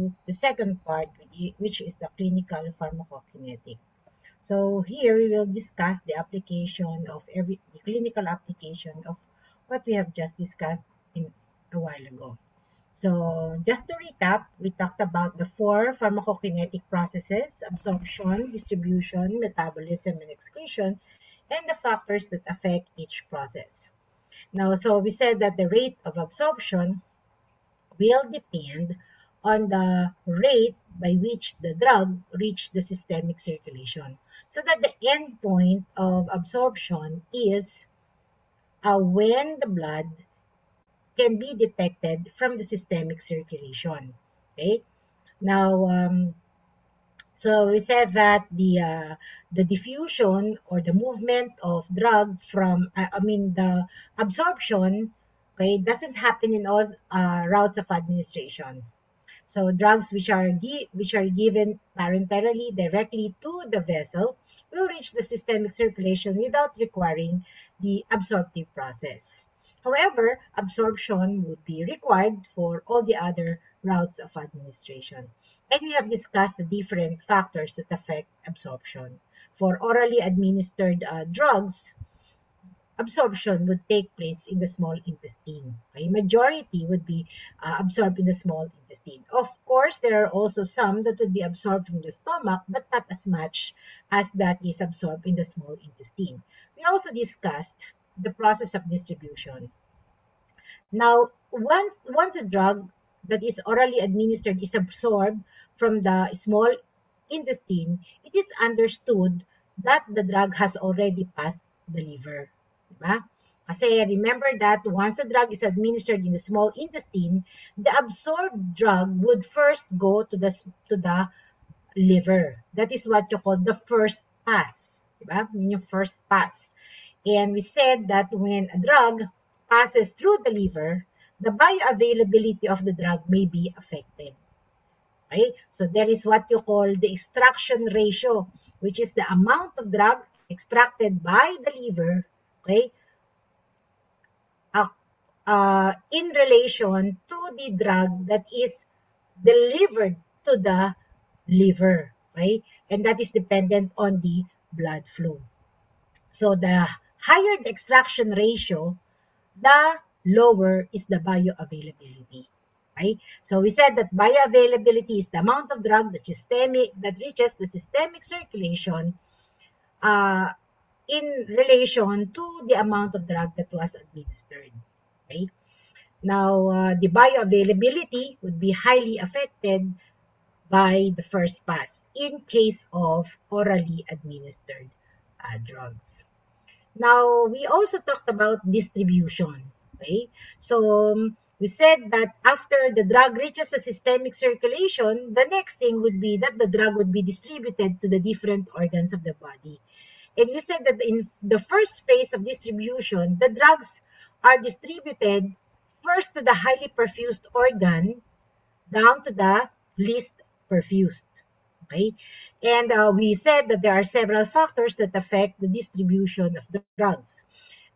to the second part, which is the clinical pharmacokinetic. So here we will discuss the application of the clinical application of what we have just discussed in a while ago. So just to recap, we talked about the four pharmacokinetic processes: absorption, distribution, metabolism, and excretion, and the factors that affect each process. Now, so we said that the rate of absorption will depend on the rate by which the drug reach the systemic circulation. So that the end point of absorption is when the blood can be detected from the systemic circulation. Okay. Now, so we said that the diffusion or the movement of drug from, the absorption, okay, doesn't happen in all routes of administration. So drugs which are given parenterally directly to the vessel will reach the systemic circulation without requiring the absorptive process. However, absorption would be required for all the other routes of administration. And we have discussed the different factors that affect absorption. For orally administered drugs, absorption would take place in the small intestine. Okay? Majority would be absorbed in the small intestine. Of course, there are also some that would be absorbed from the stomach, but not as much as that is absorbed in the small intestine. We also discussed the process of distribution. Now, once a drug that is orally administered is absorbed from the small intestine, it is understood that the drug has already passed the liver. Diba? Kasi remember that once a drug is administered in the small intestine, the absorbed drug would first go to the liver. That is what you call the first pass. Diba? Yung first pass. And we said that when a drug passes through the liver, the bioavailability of the drug may be affected. Okay? So there is what you call the extraction ratio, which is the amount of drug extracted by the liver, okay, in relation to the drug that is delivered to the liver. Okay? And that is dependent on the blood flow. So the higher the extraction ratio, the lower is the bioavailability. Right? So we said that bioavailability is the amount of drug that reaches the systemic circulation in relation to the amount of drug that was administered. Right? Now, the bioavailability would be highly affected by the first pass in case of orally administered drugs. Now, we also talked about distribution. Okay? So, we said that after the drug reaches the systemic circulation, the next thing would be that the drug would be distributed to the different organs of the body. And we said that in the first phase of distribution, the drugs are distributed first to the highly perfused organ down to the least perfused. Okay? And we said that there are several factors that affect the distribution of the drugs.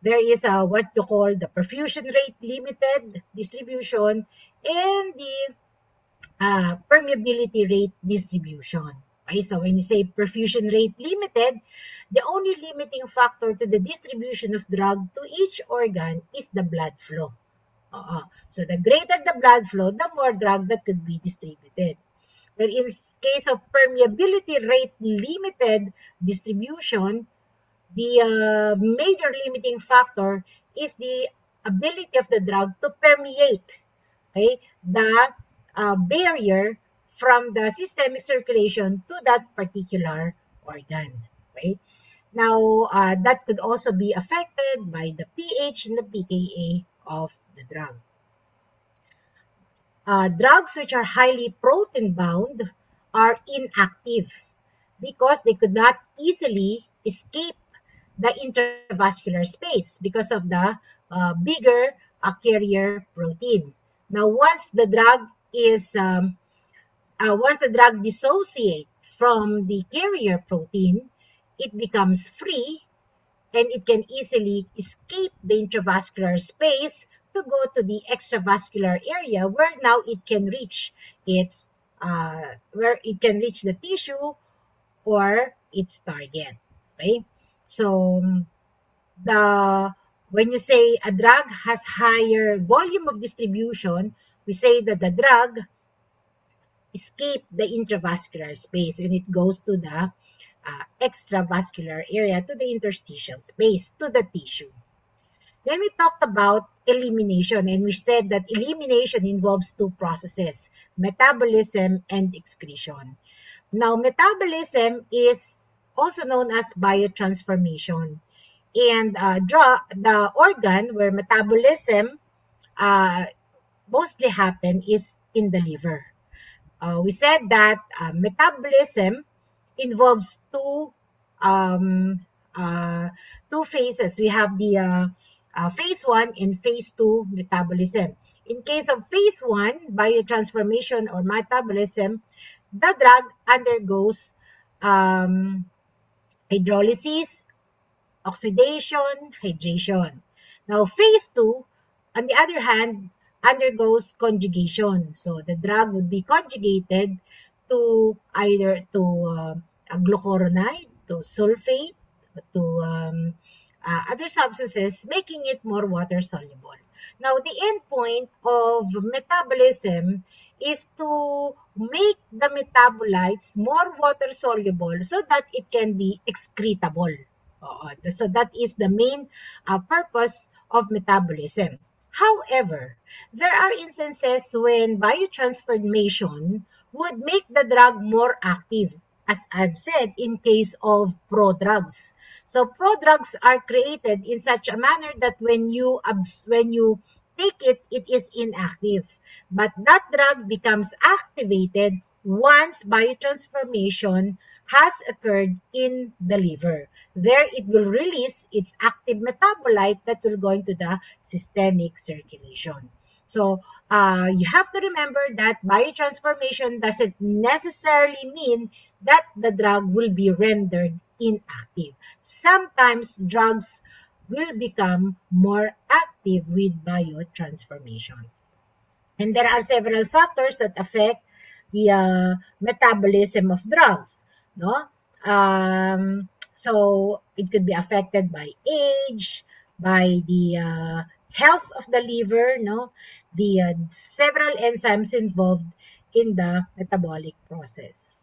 There is what you call the perfusion rate limited distribution and the permeability rate distribution. Okay, so when you say perfusion rate limited, the only limiting factor to the distribution of drug to each organ is the blood flow. So the greater the blood flow, the more drug that could be distributed. But in case of permeability rate limited distribution, the major limiting factor is the ability of the drug to permeate, okay, the barrier from the systemic circulation to that particular organ. Right? Now, that could also be affected by the pH and the pKa of the drug. Drugs which are highly protein bound are inactive because they could not easily escape the intravascular space because of the bigger carrier protein. Now, once the drug dissociates from the carrier protein, it becomes free and it can easily escape the intravascular space to go to the extravascular area where now it can reach its where it can reach the tissue or its target. Okay, so the when you say a drug has higher volume of distribution, we say that the drug escape the intravascular space and it goes to the extravascular area, to the interstitial space, to the tissue. Then we talked about elimination, and we said that elimination involves two processes, metabolism and excretion. Now, metabolism is also known as biotransformation. And the organ where metabolism uh, mostly happen is in the liver. We said that metabolism involves um, two phases. We have the phase 1 and phase 2 metabolism. In case of phase 1, biotransformation or metabolism, the drug undergoes um, hydrolysis, oxidation, hydration. Now, phase 2, on the other hand, undergoes conjugation. So, the drug would be conjugated to either to a glucuronide, to sulfate, to other substances, making it more water soluble. Now, the end point of metabolism is to make the metabolites more water soluble so that it can be excretable. So that is the main purpose of metabolism. However, there are instances when biotransformation would make the drug more active, as I've said, in case of prodrugs. So prodrugs are created in such a manner that when you take it, it is inactive. But that drug becomes activated once biotransformation has occurred in the liver. There it will release its active metabolite that will go into the systemic circulation. So you have to remember that biotransformation doesn't necessarily mean that the drug will be rendered inactive. Sometimes drugs will become more active with biotransformation. And there are several factors that affect the metabolism of drugs. No? So it could be affected by age, by the health of the liver, no? The several enzymes involved in the metabolic process.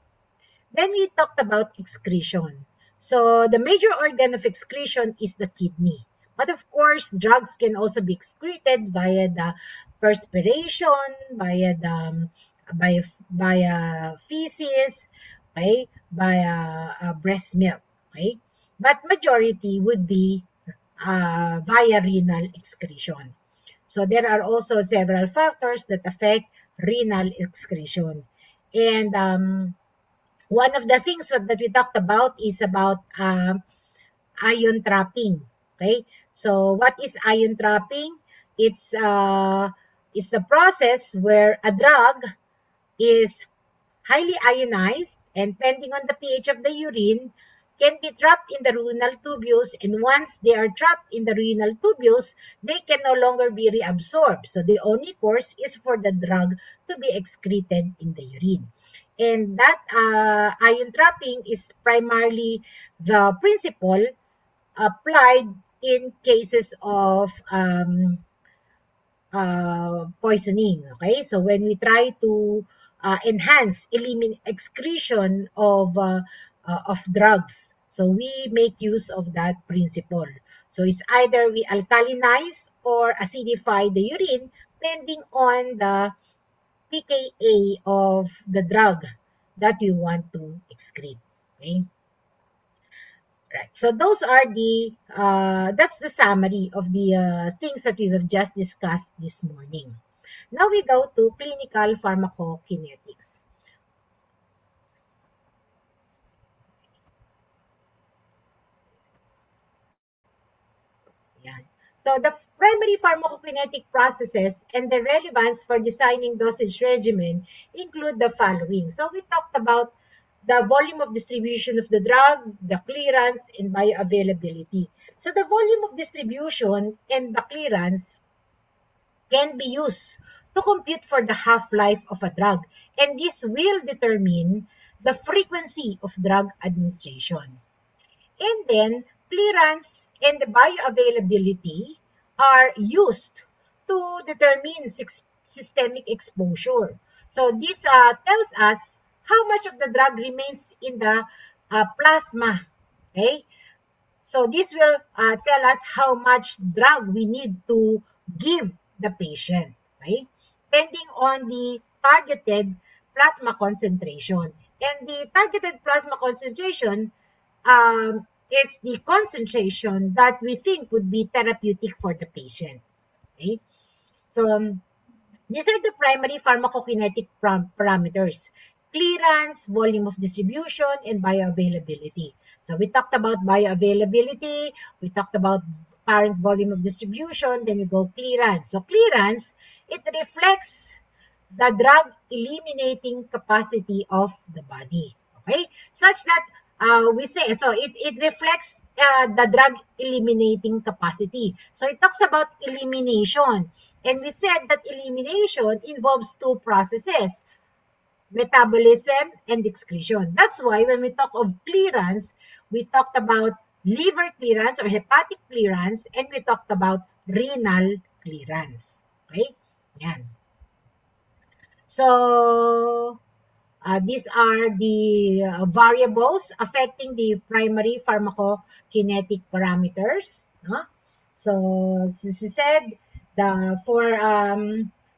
Then we talked about excretion. So the major organ of excretion is the kidney. But of course, drugs can also be excreted via the perspiration, via the via feces, okay, via breast milk, okay. But majority would be via renal excretion. So there are also several factors that affect renal excretion, and one of the things that we talked about is about ion trapping. Okay, so what is ion trapping? It's it's the process where a drug is highly ionized and depending on the pH of the urine can be trapped in the renal tubules, and once they are trapped in the renal tubules, they can no longer be reabsorbed. So the only course is for the drug to be excreted in the urine. And that ion trapping is primarily the principle applied in cases of poisoning. Okay, so when we try to enhance excretion of drugs, so we make use of that principle. So it's either we alkalinize or acidify the urine depending on the pKa of the drug that we want to excrete. Okay. Right. So those are the that's the summary of the things that we have just discussed this morning. Now we go to clinical pharmacokinetics. Yan. So the primary pharmacokinetic processes and the relevance for designing dosage regimen include the following. So we talked about the volume of distribution of the drug, the clearance, and bioavailability. So the volume of distribution and the clearance can be used to compute for the half-life of a drug. And this will determine the frequency of drug administration. And then, clearance and the bioavailability are used to determine systemic exposure. So this tells us how much of the drug remains in the plasma. Okay, so this will tell us how much drug we need to give the patient, right? Depending on the targeted plasma concentration. And the targeted plasma concentration is the concentration that we think would be therapeutic for the patient. Okay? So these are the primary pharmacokinetic parameters: clearance, volume of distribution, and bioavailability. So we talked about bioavailability, we talked about apparent volume of distribution, then we go clearance. So clearance, it reflects the drug eliminating capacity of the body. Okay? Such that we say, so it reflects the drug eliminating capacity. So it talks about elimination. And we said that elimination involves two processes: metabolism and excretion. That's why when we talk of clearance, we talked about liver clearance or hepatic clearance, and we talked about renal clearance. Okay? Yan. So, these are the variables affecting the primary pharmacokinetic parameters. No? So, as we said, what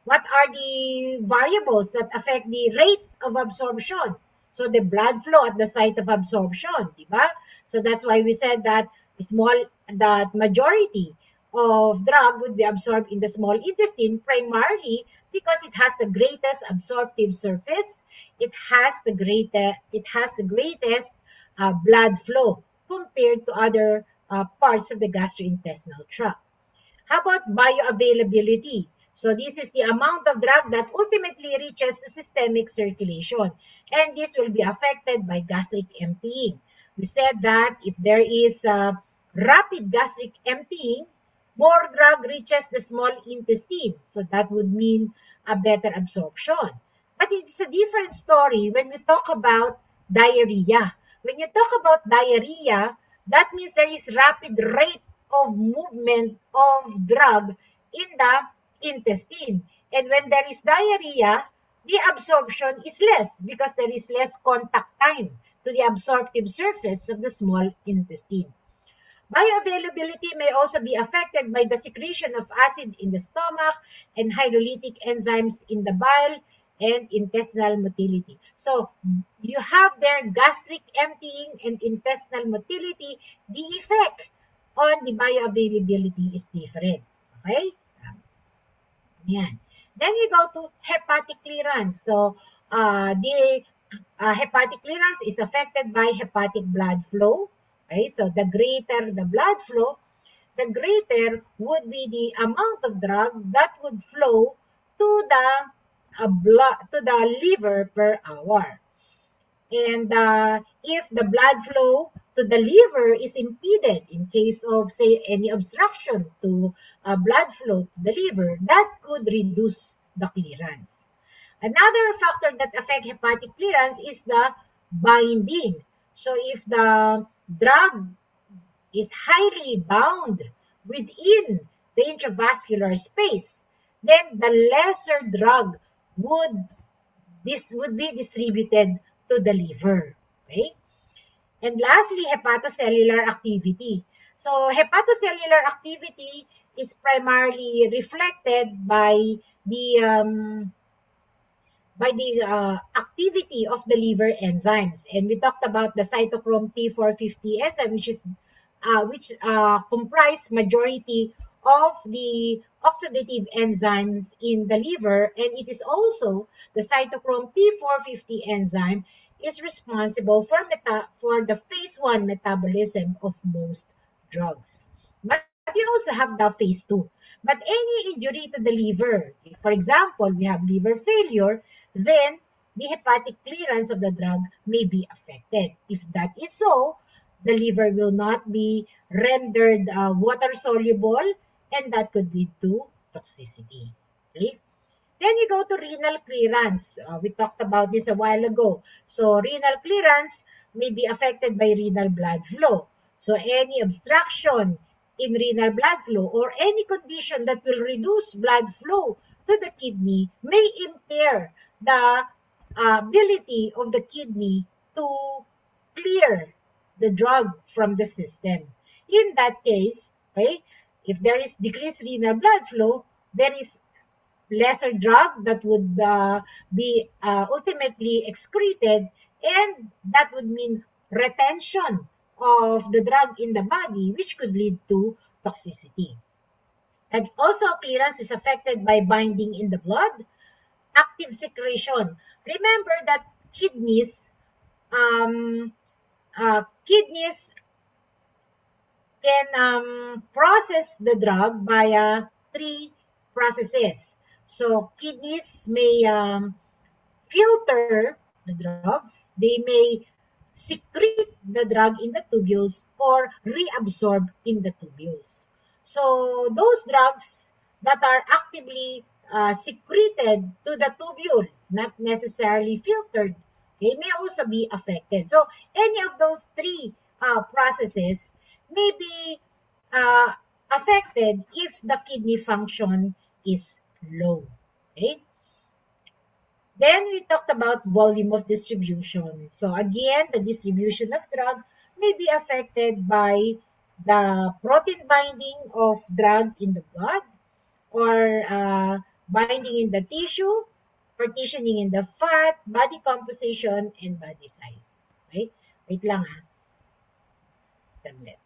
are the variables that affect the rate of absorption? So, the blood flow at the site of absorption, diba? So, that's why we said that that majority of drug would be absorbed in the small intestine primarily because it has the greatest absorptive surface. It has the greatest blood flow compared to other parts of the gastrointestinal tract. How about bioavailability? So this is the amount of drug that ultimately reaches the systemic circulation, and this will be affected by gastric emptying. We said that if there is rapid gastric emptying, more drug reaches the small intestine. So that would mean a better absorption. But it's a different story when we talk about diarrhea. When you talk about diarrhea, that means there is rapid rate of movement of drug in the intestine. And when there is diarrhea, the absorption is less because there is less contact time to the absorptive surface of the small intestine. Bioavailability may also be affected by the secretion of acid in the stomach and hydrolytic enzymes in the bile and intestinal motility. So you have there gastric emptying and intestinal motility. The effect on the bioavailability is different. Okay? Yan. Then we go to hepatic clearance. So the hepatic clearance is affected by hepatic blood flow. Okay, so the greater the blood flow, the greater would be the amount of drug that would flow to the liver per hour. And if the blood flow to the liver is impeded in case of, say, any obstruction to blood flow to the liver, that could reduce the clearance. Another factor that affects hepatic clearance is the binding. So if the drug is highly bound within the intravascular space, then the lesser drug would be distributed to the liver. Okay? And lastly, hepatocellular activity. So hepatocellular activity is primarily reflected by the activity of the liver enzymes. And we talked about the cytochrome P450 enzyme, which comprise majority of the oxidative enzymes in the liver, and it is also the cytochrome P450 enzyme is responsible for the phase 1 metabolism of most drugs. But we also have the phase 2. But any injury to the liver, if, for example, we have liver failure, then the hepatic clearance of the drug may be affected. If that is so, the liver will not be rendered water soluble, and that could lead to toxicity. Okay? Then we go to renal clearance. We talked about this a while ago. So renal clearance may be affected by renal blood flow. So any obstruction in renal blood flow or any condition that will reduce blood flow to the kidney may impair the ability of the kidney to clear the drug from the system. In that case, okay, if there is decreased renal blood flow, there is lesser drug that would be ultimately excreted, and that would mean retention of the drug in the body, which could lead to toxicity. And also, clearance is affected by binding in the blood, active secretion. Remember that um, kidneys can process the drug via three processes. So kidneys may filter the drugs, they may secrete the drug in the tubules or reabsorb in the tubules. So those drugs that are actively secreted to the tubule, not necessarily filtered, they may also be affected. So any of those three processes may be uh, affected if the kidney function is low. Okay? Then we talked about volume of distribution. So again, the distribution of drug may be affected by the protein binding of drug in the blood or binding in the tissue, partitioning in the fat, body composition, and body size. Okay? Wait lang ha. Saglit.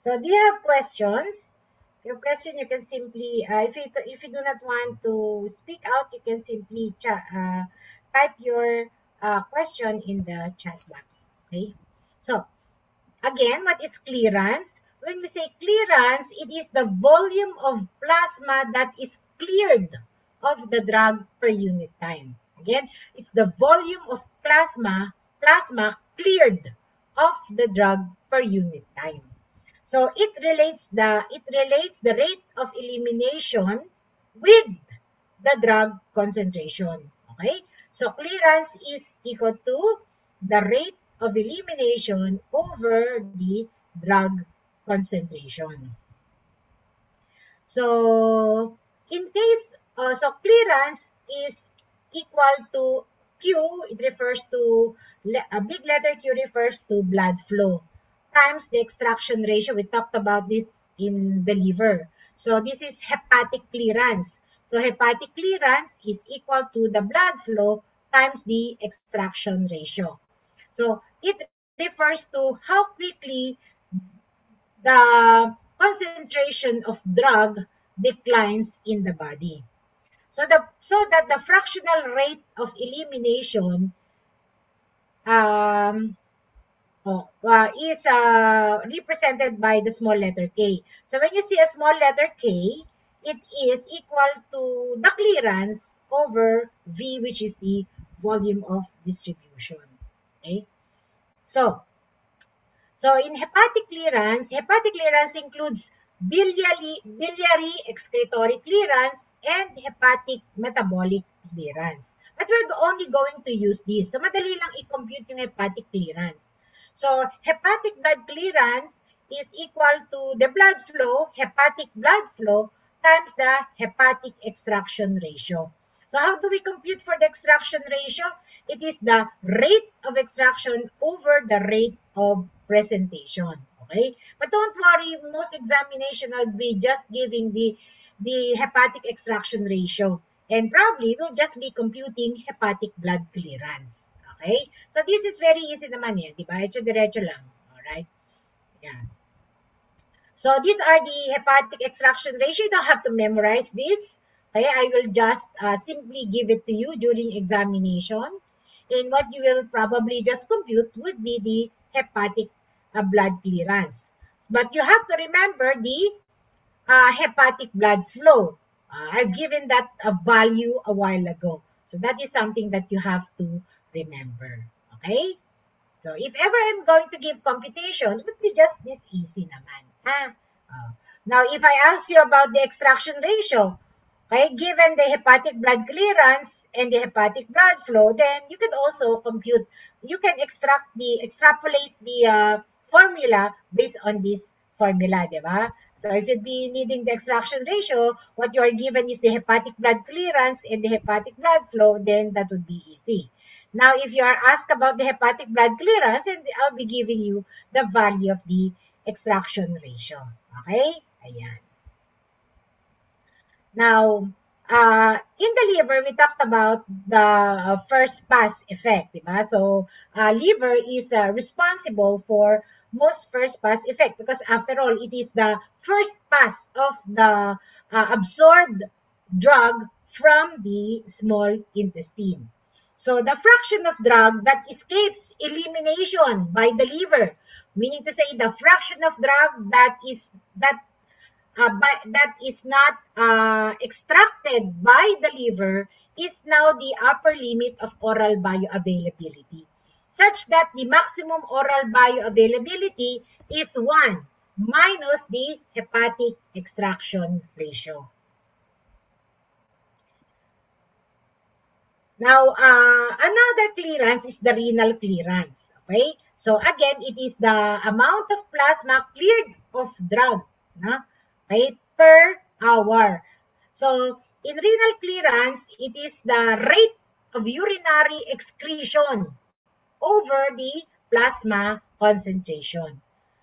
So do you have questions? If you have question, you can simply, if you do not want to speak out, you can simply type your question in the chat box. Okay. So again, what is clearance? When we say clearance, it is the volume of plasma that is cleared of the drug per unit time. Again, it's the volume of plasma cleared of the drug per unit time. So it relates the rate of elimination with the drug concentration. Okay? So clearance is equal to the rate of elimination over the drug concentration. So so clearance is equal to Q. It refers to a big letter Q refers to blood flow times the extraction ratio. We talked about this in the liver. So this is hepatic clearance. So hepatic clearance is equal to the blood flow times the extraction ratio. So it refers to how quickly the concentration of drug declines in the body. So that the fractional rate of elimination um, is represented by the small letter k. So when you see a small letter k, it is equal to the clearance over V, which is the volume of distribution. Okay? So, in hepatic clearance includes biliary excretory clearance and hepatic metabolic clearance. But we're only going to use this. So, madali lang i-compute yung hepatic clearance. So, hepatic blood clearance is equal to the blood flow, hepatic blood flow, times the hepatic extraction ratio. So how do we compute for the extraction ratio? It is the rate of extraction over the rate of presentation. Okay? But don't worry, most examination will be just giving the hepatic extraction ratio. And probably we'll just be computing hepatic blood clearance. Okay? So this is very easy naman yan, di ba? Diretso lang. Alright? Yeah. So these are the hepatic extraction ratio. You don't have to memorize this. Okay, I will just simply give it to you during examination. And what you will probably just compute would be the hepatic blood clearance. But you have to remember the hepatic blood flow. I've given that a value a while ago. So that is something that you have to remember. Okay? So if ever I'm going to give computation, it would be just this easy naman. Now, if I ask you about the extraction ratio, okay, given the hepatic blood clearance and the hepatic blood flow, then you can also compute, you can extrapolate the formula based on this formula, di ba? So if you'd be needing the extraction ratio, what you are given is the hepatic blood clearance and the hepatic blood flow, then that would be easy. Now, if you are asked about the hepatic blood clearance, and I'll be giving you the value of the extraction ratio. Okay? Ayan. Now, in the liver, we talked about the first pass effect, diba? So, liver is responsible for most first pass effect because after all, it is the first pass of the absorbed drug from the small intestine. So, the fraction of drug that escapes elimination by the liver, meaning to say the fraction of drug that is not extracted by the liver is now the upper limit of oral bioavailability, such that the maximum oral bioavailability is 1 minus the hepatic extraction ratio. Now, another clearance is the renal clearance. Okay? So again, it is the amount of plasma cleared of drug, okay, per hour. So in renal clearance, it is the rate of urinary excretion over the plasma concentration.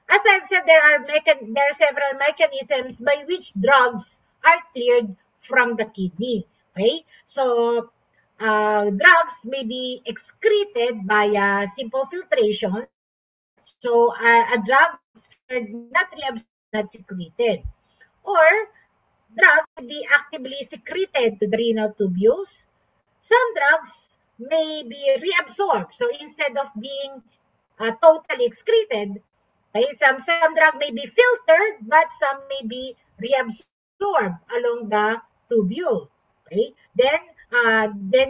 As I've said, there are several mechanisms by which drugs are cleared from the kidney. Okay, so drugs may be excreted by simple filtration. So a drug is not reabsorbed, not secreted, or drugs may be actively secreted to the renal tubules. Some drugs may be reabsorbed. So instead of being totally excreted, okay, some drug may be filtered, but some may be reabsorbed along the tubule. Okay, then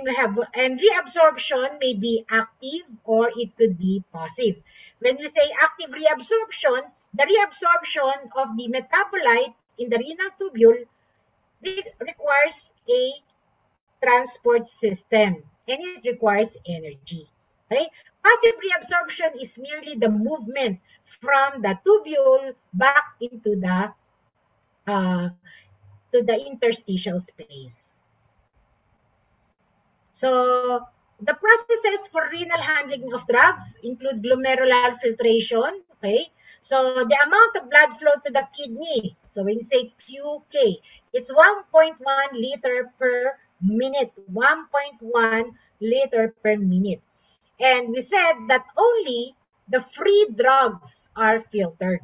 we have, and reabsorption may be active or it could be passive. When we say active reabsorption, the reabsorption of the metabolite in the renal tubule requires a transport system and it requires energy. Okay? Passive reabsorption is merely the movement from the tubule back into the to the interstitial space. So the processes for renal handling of drugs include glomerular filtration. Okay, so the amount of blood flow to the kidney. So when you say QK, it's 1.1 liter per minute. 1.1 liter per minute. And we said that only the free drugs are filtered.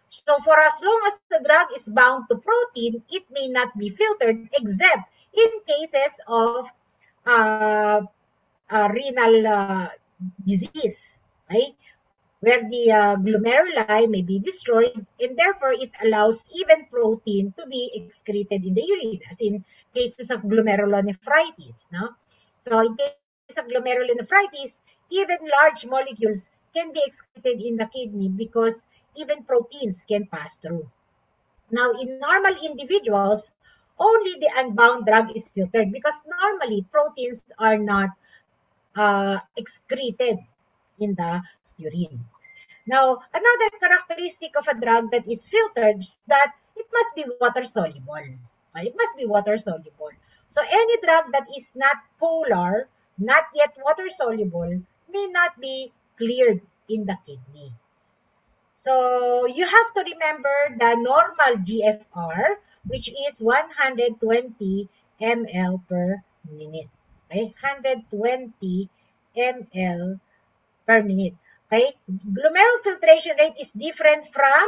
So for as long as the drug is bound to protein, it may not be filtered except in cases of renal disease. Right? where the glomeruli may be destroyed, and therefore it allows even protein to be excreted in the urine, as in cases of glomerulonephritis. No? So in case of glomerulonephritis, even large molecules can be excreted in the kidney because even proteins can pass through. Now, in normal individuals, only the unbound drug is filtered because normally proteins are not excreted in the urine. Now, another characteristic of a drug that is filtered is that it must be water soluble. It must be water soluble. So any drug that is not polar, not yet water soluble, may not be cleared in the kidney. So you have to remember the normal GFR, which is 120 ml per minute. Okay, 120 ml per minute. Okay, glomerular filtration rate is different from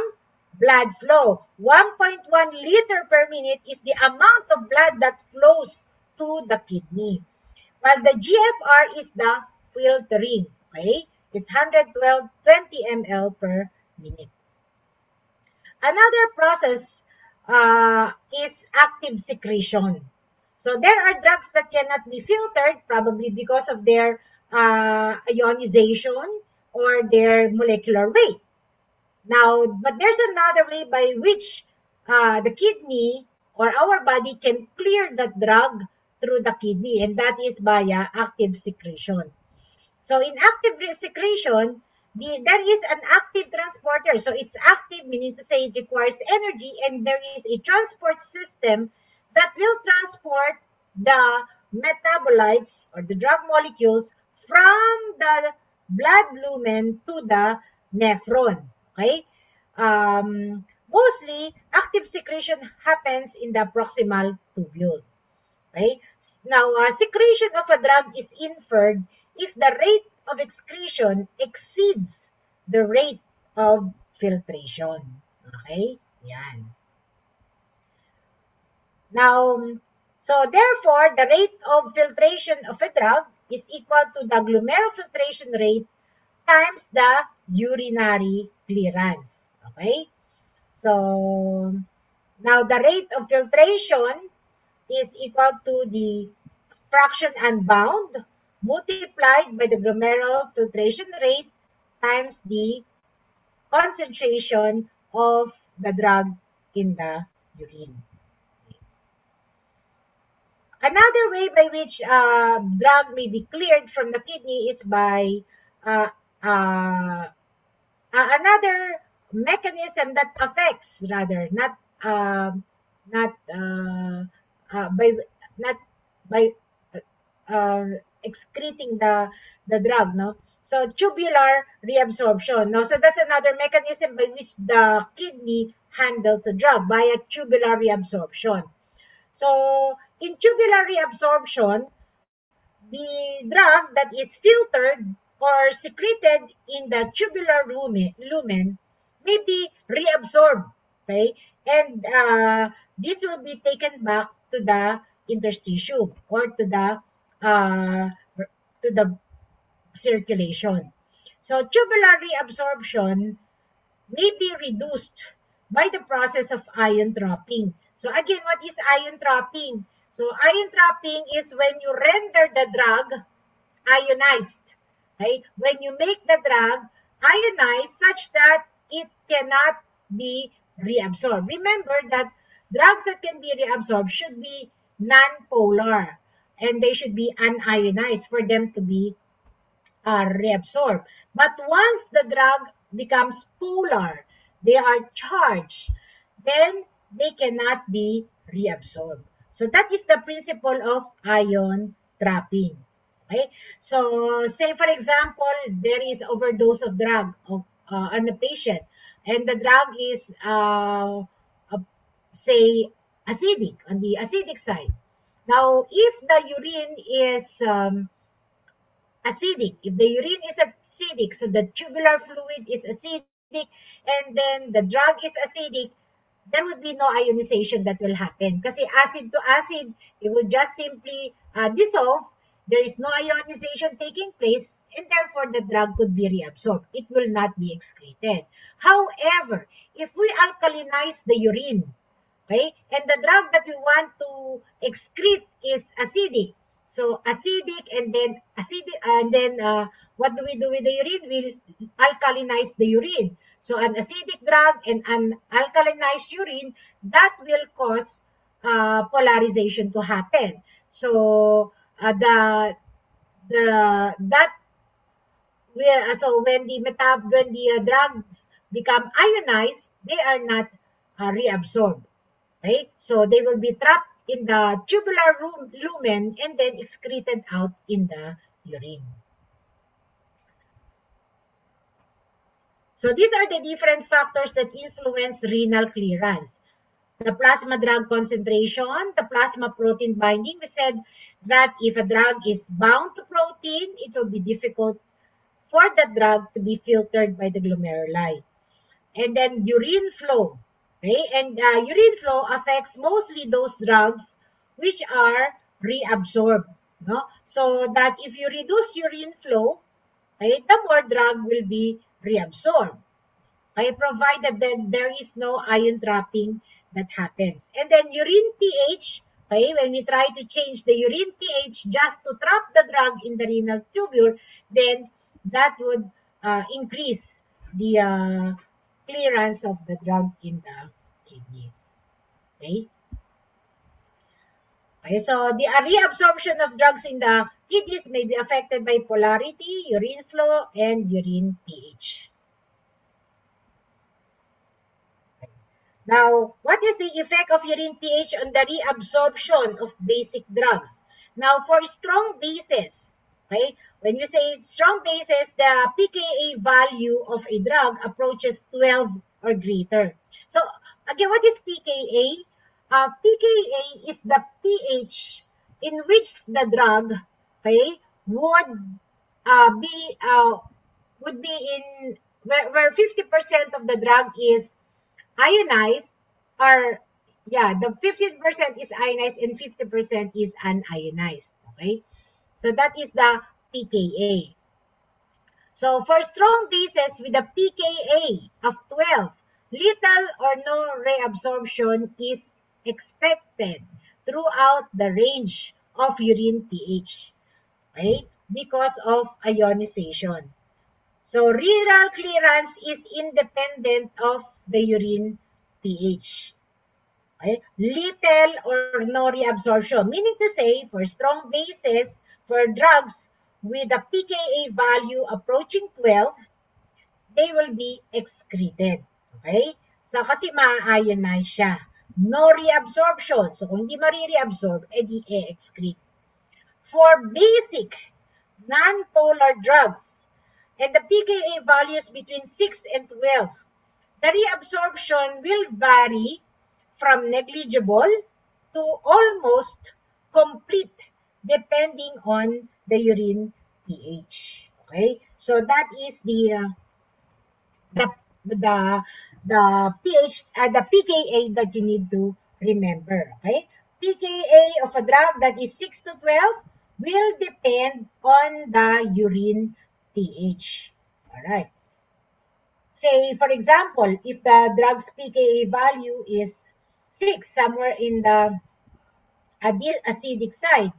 blood flow. 1.1 liter per minute is the amount of blood that flows to the kidney, while the GFR is the filtering. Okay, it's 120 ml per minute. Another process is active secretion. So there are drugs that cannot be filtered, probably because of their ionization or their molecular weight. Now, but there's another way by which the kidney or our body can clear that drug through the kidney, and that is via active secretion. So in active secretion, there is an active transporter. So it's active, meaning to say it requires energy, and there is a transport system that will transport the metabolites or the drug molecules from the blood lumen to the nephron. Okay? Mostly, active secretion happens in the proximal tubule. Okay? Now, secretion of a drug is inferred if the rate of excretion exceeds the rate of filtration. Okay? Yan. Now, so therefore, the rate of filtration of a drug is equal to the glomerular filtration rate times the urinary clearance. Okay? So, now the rate of filtration is equal to the fraction unbound multiplied by the glomerular filtration rate times the concentration of the drug in the urine. Another way by which drug may be cleared from the kidney is by uh, uh, another mechanism that affects, rather, not by not by excreting the drug, no? So tubular reabsorption, no? So that's another mechanism by which the kidney handles the drug, via tubular reabsorption. So in tubular reabsorption, the drug that is filtered or secreted in the tubular lumen may be reabsorbed, okay? And this will be taken back to the interstitium or uh, to the circulation. So tubular reabsorption may be reduced by the process of ion trapping. So again, what is ion trapping? So ion trapping is when you render the drug ionized, right? When you make the drug ionized such that it cannot be reabsorbed. Remember that drugs that can be reabsorbed should be non-polar, and they should be unionized for them to be reabsorbed. But once the drug becomes polar, they are charged, then they cannot be reabsorbed. So that is the principle of ion trapping. Okay? So say for example, there is overdose of drug on the patient, and the drug is say acidic, on the acidic side. Now, if the urine is acidic, if the urine is acidic, so the tubular fluid is acidic, and then the drug is acidic, there would be no ionization that will happen. Kasi acid to acid, it would just simply dissolve, there is no ionization taking place, and therefore the drug could be reabsorbed. It will not be excreted. However, if we alkalinize the urine, okay, and the drug that we want to excrete is acidic, so acidic and then what do we do with the urine? We'll alkalinize the urine. So an acidic drug and an alkalinized urine, that will cause polarization to happen. So the that will, so when the drugs become ionized, they are not reabsorbed. Okay, so they will be trapped in the tubular lumen and then excreted out in the urine. So these are the different factors that influence renal clearance. The plasma drug concentration, the plasma protein binding. We said that if a drug is bound to protein, it will be difficult for the drug to be filtered by the glomeruli. And then urine flow. Okay, and urine flow affects mostly those drugs which are reabsorbed. No? So that if you reduce urine flow, okay, the more drug will be reabsorbed. Okay, provided that there is no ion trapping that happens. And then urine pH, okay, when we try to change the urine pH just to trap the drug in the renal tubule, then that would increase the clearance of the drug in the kidneys. Okay? Okay, so the reabsorption of drugs in the kidneys may be affected by polarity, urine flow, and urine pH. Now, what is the effect of urine pH on the reabsorption of basic drugs? Now, for strong bases, okay, when you say strong bases, the pKa value of a drug approaches 12 or greater. So, again, what is pKa? pKa is the pH in which the drug, okay, be would be in where 50% of the drug is ionized, or yeah, the 50% is ionized and 50% is unionized. Okay, so that is the pKa. So for strong bases with a pKa of 12, little or no reabsorption is expected throughout the range of urine pH, okay, because of ionization. So renal clearance is independent of the urine pH. Okay? Little or no reabsorption, meaning to say, for strong bases, for drugs with a pKa value approaching 12, they will be excreted. Okay? So kasi ma-ionize siya. No reabsorption. So kung hindi ma-reabsorb, edi e-excrete. For basic non-polar drugs, and the pKa values between 6 and 12, the reabsorption will vary from negligible to almost complete depending on the urine pH. Okay, so that is the the pH, the pKa that you need to remember. Okay, pKa of a drug that is 6 to 12 will depend on the urine pH. All right. Say, for example, if the drug's pKa value is 6, somewhere in the acidic side,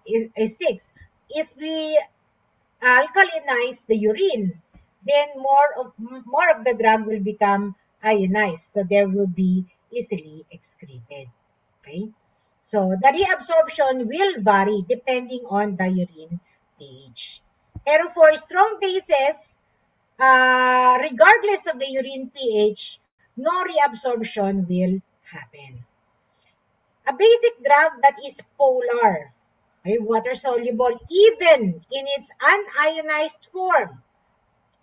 is 6. If we alkalinize the urine, then more of the drug will become ionized, so there will be easily excreted. Okay, so the reabsorption will vary depending on the urine pH. Pero for strong bases, regardless of the urine pH, no reabsorption will happen. A basic drug that is polar, okay, water soluble, even in its unionized form,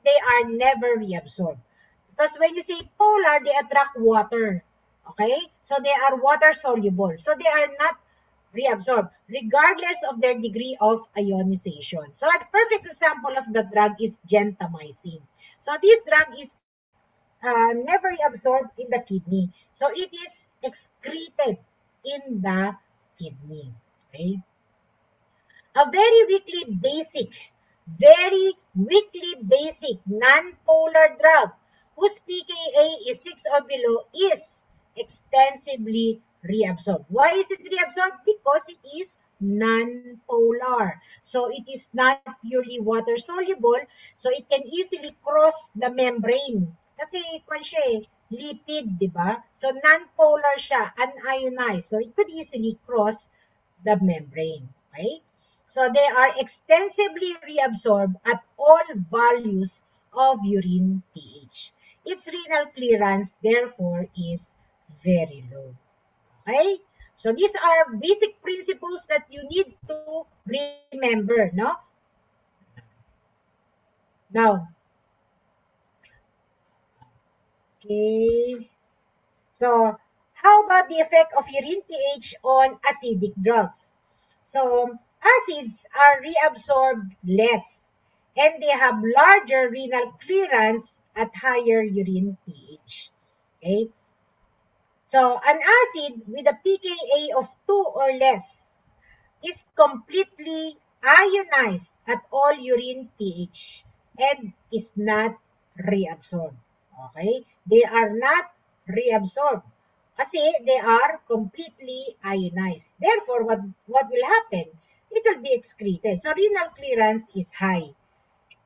they are never reabsorbed. Because when you say polar, they attract water. Okay? So they are water soluble. So they are not reabsorbed, regardless of their degree of ionization. So a perfect example of the drug is gentamicin. So this drug is never reabsorbed in the kidney. So it is excreted in the kidney. Okay? A very weakly basic non-polar drug whose pKa is 6 or below is extensively reabsorbed. Why is it reabsorbed? Because it is non-polar. So it is not purely water soluble, so it can easily cross the membrane. Kasi kung siya lipid, di ba? So non-polar siya, unionized. So it could easily cross the membrane. Okay? So they are extensively reabsorbed at all values of urine pH. Its renal clearance, therefore, is very low. Okay? So these are basic principles that you need to remember, no? Now, okay. So, how about the effect of urine pH on acidic drugs? So, acids are reabsorbed less and they have larger renal clearance at higher urine pH. Okay? So, an acid with a pKa of 2 or less is completely ionized at all urine pH and is not reabsorbed. Okay? They are not reabsorbed kasi they are completely ionized. Therefore, what will happen? It will be excreted. So, renal clearance is high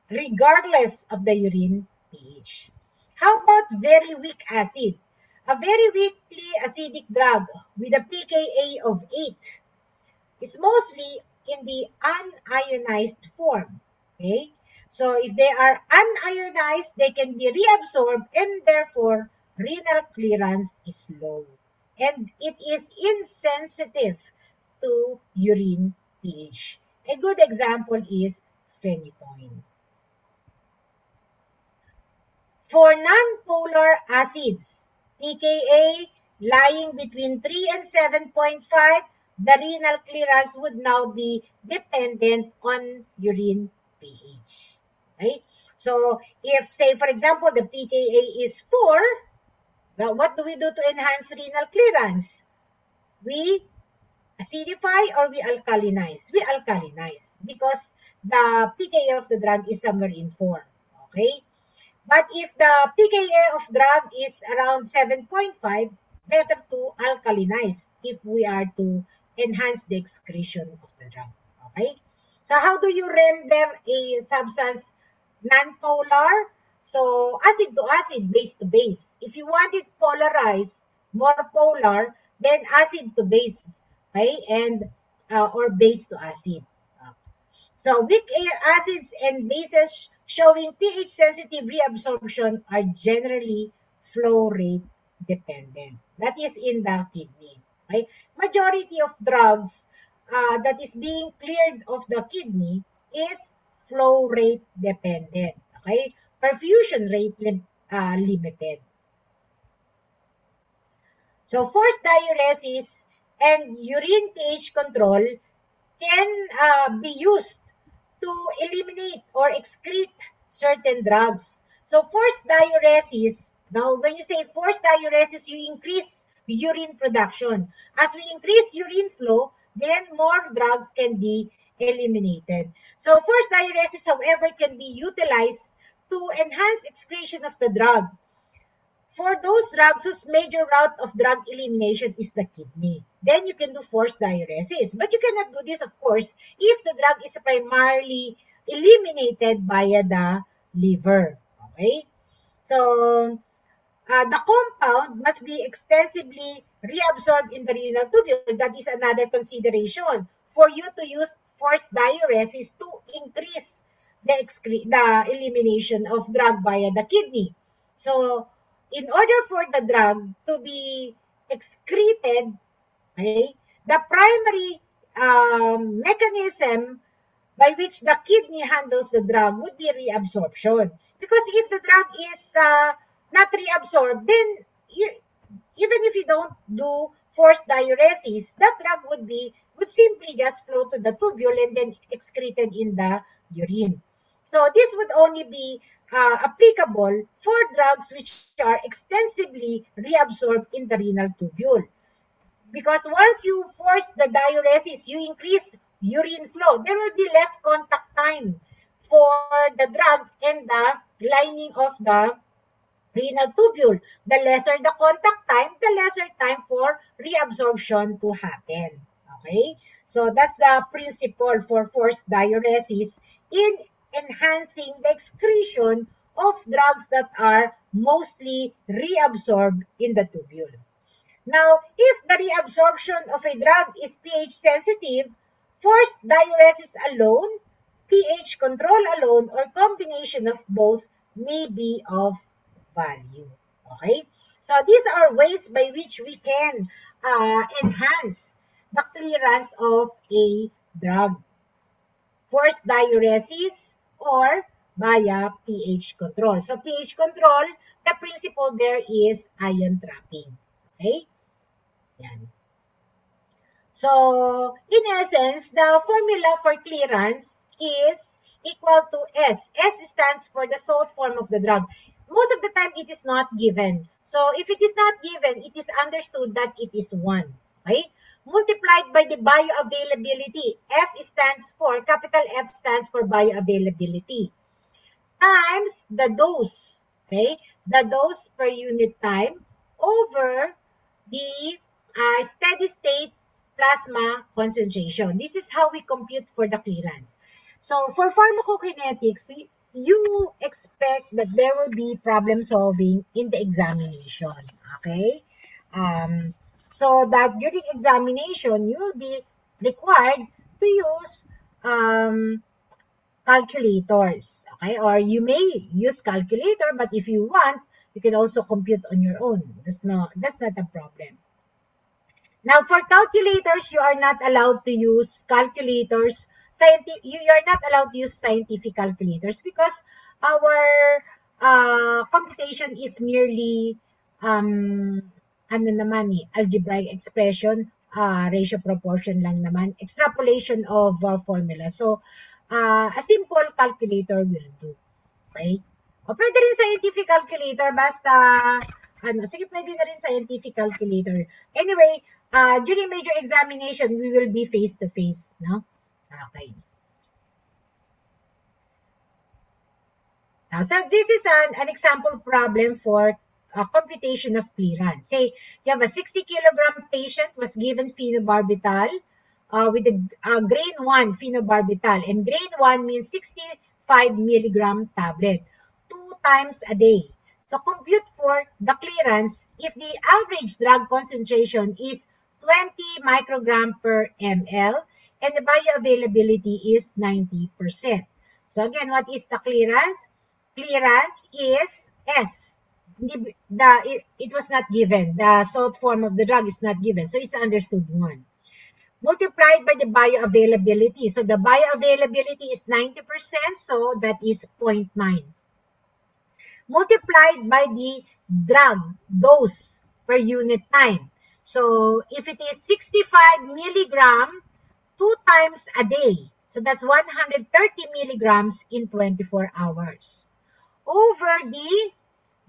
regardless of the urine pH. How about very weak acid? A very weakly acidic drug with a pKa of 8 is mostly in the unionized form. Okay? So if they are unionized, they can be reabsorbed and therefore renal clearance is low. And it is insensitive to urine pH. A good example is phenytoin. For non-polar acids, pKa lying between 3 and 7.5, the renal clearance would now be dependent on urine pH. Okay? So, if, say, for example, the pKa is 4, well, what do we do to enhance renal clearance? We acidify or we alkalinize? We alkalinize because the pKa of the drug is somewhere in 4. Okay? But if the pKa of drug is around 7.5, better to alkalinize if we are to enhance the excretion of the drug. Okay? So how do you render a substance non-polar? So acid to acid, base to base. If you want it polarized, more polar, then acid to base, okay? And or base to acid. So weak acids and bases showing pH-sensitive reabsorption are generally flow rate dependent. That is in the kidney. Okay? Majority of drugs that is being cleared of the kidney is flow rate dependent. Okay? Perfusion rate limited. So forced diuresis and urine pH control can be used to eliminate or excrete certain drugs. So forced diuresis, now when you say forced diuresis, you increase urine production. As we increase urine flow, then more drugs can be eliminated. So forced diuresis, however, can be utilized to enhance excretion of the drug for those drugs whose major route of drug elimination is the kidney. Then you can do forced diuresis. But you cannot do this, of course, if the drug is primarily eliminated via the liver. Okay? So, the compound must be extensively reabsorbed in the renal tubule. That is another consideration for you to use forced diuresis to increase the elimination of drug via the kidney. So, in order for the drug to be excreted, okay, the primary mechanism by which the kidney handles the drug would be reabsorption. Because if the drug is not reabsorbed, then even if you don't do forced diuresis, that drug would simply just flow to the tubule and then excreted in the urine. So this would only be applicable for drugs which are extensively reabsorbed in the renal tubule. Because once you force the diuresis, you increase urine flow. There will be less contact time for the drug and the lining of the renal tubule. The lesser the contact time, the lesser time for reabsorption to happen. Okay? So that's the principle for forced diuresis in enhancing the excretion of drugs that are mostly reabsorbed in the tubule. Now, if the reabsorption of a drug is pH sensitive, forced diuresis alone, pH control alone, or combination of both may be of value. Okay? So these are ways by which we can enhance the clearance of a drug. Forced diuresis or via pH control. So pH control, the principle there is ion trapping. Okay? Yan. So, in essence, the formula for clearance is equal to S. S stands for the salt form of the drug. Most of the time, it is not given. So, if it is not given, it is understood that it is 1. Okay? Multiplied by the bioavailability. Capital F stands for bioavailability. Times the dose. Okay? The dose per unit time over the steady state plasma concentration. This is how we compute for the clearance. So for pharmacokinetics, you expect that there will be problem solving in the examination. Okay? So that during examination, you will be required to use calculators. Okay? Or you may use calculator, but if you want, you can also compute on your own. That's not a problem. Now, for calculators, you are not allowed to use calculators. You are not allowed to use scientific calculators because our computation is merely algebraic expression, ratio proportion lang naman, extrapolation of formula. So, a simple calculator will do. Okay? O pwede rin scientific calculator, basta, sige, pwede na rin scientific calculator. Anyway, during major examination, we will be face-to-face, no? Okay. Now, so this is an example problem for computation of clearance. Say, you have a 60-kilogram patient was given phenobarbital with a grade 1 phenobarbital. And grade 1 means 65 milligram tablet, 2 times a day. So compute for the clearance if the average drug concentration is 20 microgram per ml and the bioavailability is 90%. So again, what is the clearance? Clearance is S. It was not given. The salt form of the drug is not given. So it's understood 1. Multiplied by the bioavailability. So the bioavailability is 90%. So that is 0.9. Multiplied by the drug dose per unit time. So if it is 65 milligram 2 times a day, so that's 130 milligrams in 24 hours. Over the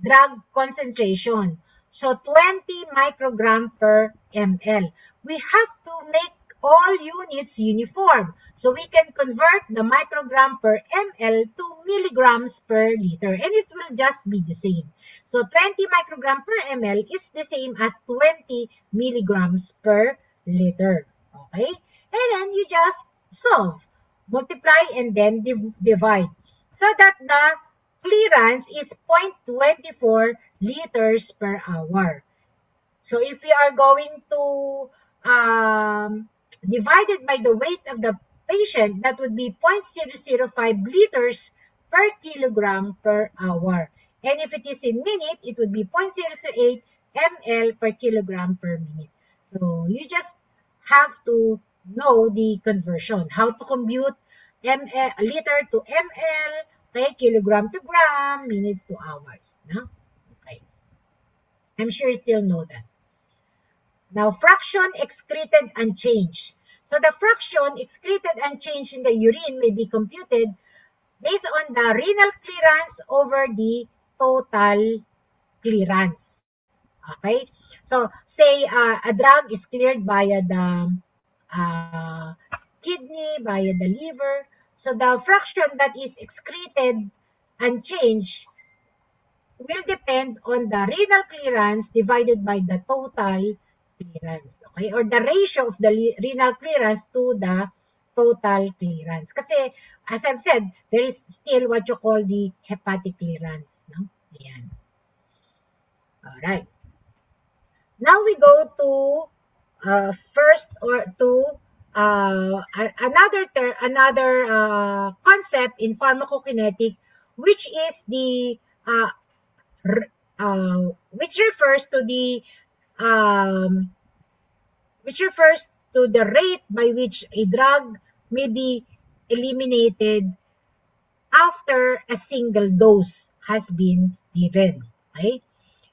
drug concentration. So 20 microgram per ml. We have to make all units uniform. So we can convert the microgram per ml to milligrams per liter. And it will just be the same. So 20 microgram per ml is the same as 20 milligrams per liter. Okay? And then you just solve. Multiply and then divide. So that the clearance is 0.24 liters per hour. So if we are going to divide it by the weight of the patient, that would be 0.005 liters per kilogram per hour. And if it is in minute, it would be 0.008 ml per kilogram per minute. So you just have to know the conversion, how to compute liter to ml, okay, kilogram to gram, minutes to hours. No? Okay. I'm sure you still know that. Now, fraction excreted and changed. So the fraction excreted and changed in the urine may be computed based on the renal clearance over the total clearance. Okay? So, say a drug is cleared via the kidney via the liver. So the fraction that is excreted and changed will depend on the renal clearance divided by the total clearance, okay? Or the ratio of the renal clearance to the total clearance. Kasi, as I've said, there is still what you call the hepatic clearance, no? Ayan. Alright. Now we go to another concept in pharmacokinetic, which is the which refers to the rate by which a drug may be eliminated after a single dose has been given. Okay?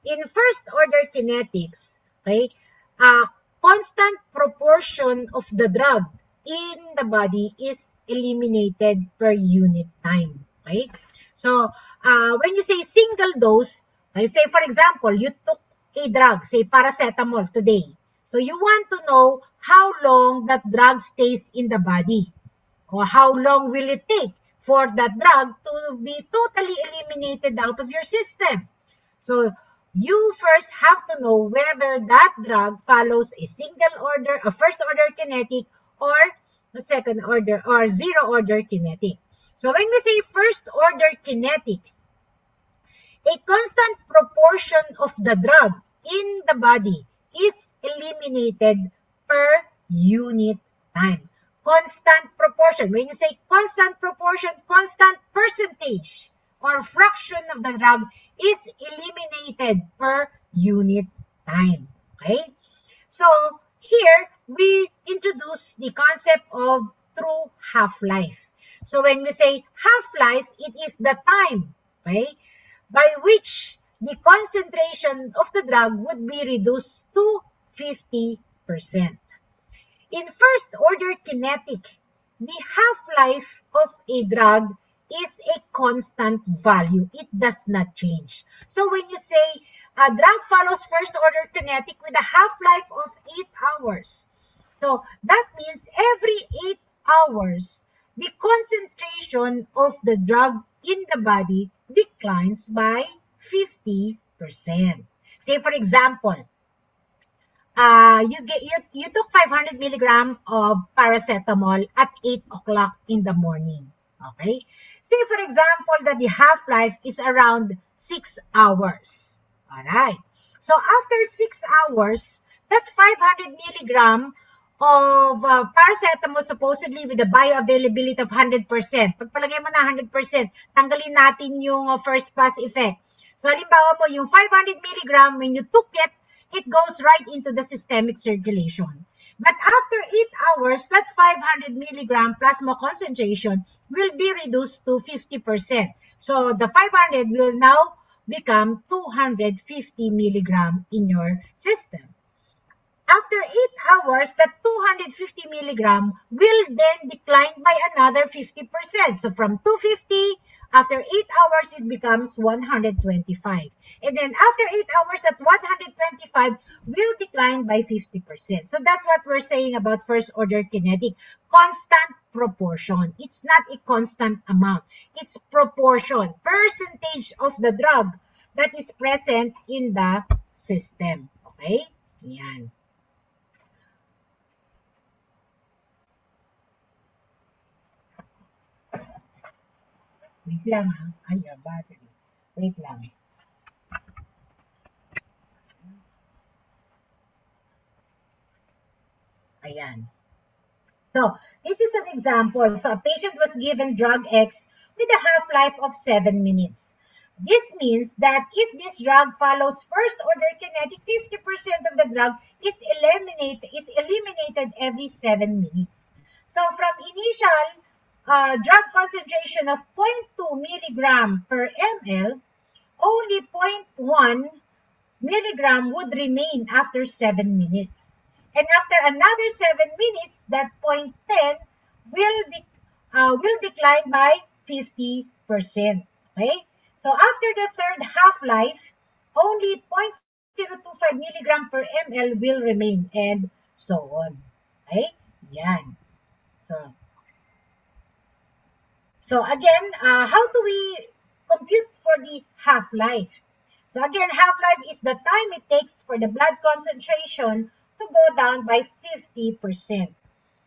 In first order kinetics, okay, a constant proportion of the drug in the body is eliminated per unit time. Okay? So, when you say single dose, okay, say for example, you took a drug, say paracetamol today. So, you want to know how long that drug stays in the body, or how long will it take for that drug to be totally eliminated out of your system. So, you first have to know whether that drug follows a first order kinetic, or a second order or zero order kinetic. So when we say first order kinetic, a constant proportion of the drug in the body is eliminated per unit time. Constant proportion. When you say constant proportion, constant percentage or fraction of the drug is eliminated per unit time. Okay? So, here, we introduce the concept of true half-life. So, when we say half-life, it is the time, okay, by which the concentration of the drug would be reduced to 50%. In first-order kinetic, the half-life of a drug is a constant value. It does not change. So when you say a drug follows first-order kinetic with a half-life of 8 hours, so that means every 8 hours, the concentration of the drug in the body declines by 50%. Say for example, you took 500 milligram of paracetamol at 8 o'clock in the morning. Okay? Say, for example, that the half-life is around 6 hours. Alright. So, after 6 hours, that 500 milligram of paracetamol supposedly with a bioavailability of 100%. Pagpalagay mo na 100%, tanggalin natin yung first pass effect. So, halimbawa mo, yung 500 milligram, when you took it, it goes right into the systemic circulation. But after 8 hours, that 500 milligram plasma concentration will be reduced to 50%. So the 500 will now become 250 milligram in your system. After 8 hours, that 250 milligram will then decline by another 50%. So from 250, after 8 hours, it becomes 125. And then after 8 hours, that 125 will decline by 50%. So that's what we're saying about first order kinetic. Constant proportion. It's not a constant amount. It's proportion. Percentage of the drug that is present in the system. Okay? Yan. Wait lang ha. Ay, battery. Wait lang. Ayan. So, this is an example. So, a patient was given drug X with a half-life of 7 minutes. This means that if this drug follows first-order kinetic, 50% of the drug is eliminated every 7 minutes. So, from initial drug concentration of 0.2 milligram per ml, only 0.1 milligram would remain after 7 minutes. And after another 7 minutes, that 0.10 will decline by 50%. Okay? So after the third half-life, only 0.025 milligram per ml will remain, and so on. Okay? Yan. So, So again, how do we compute for the half-life? So again, half-life is the time it takes for the blood concentration to go down by 50%.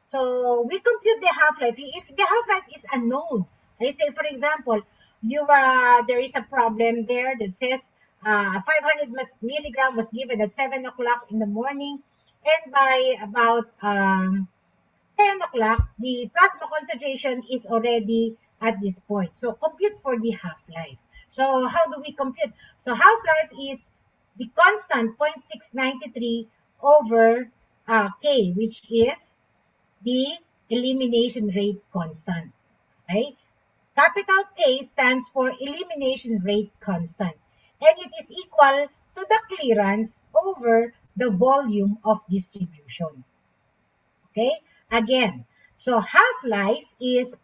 So we compute the half-life. If the half-life is unknown, I say for example, there is a problem there that says 500 milligram was given at 7 o'clock in the morning, and by about 10 o'clock, the plasma concentration is already at this point. So compute for the half-life. So how do we compute? So half-life is the constant 0.693 over K, which is the elimination rate constant. Okay? Capital K stands for elimination rate constant, and it is equal to the clearance over the volume of distribution. Okay, again, so half-life is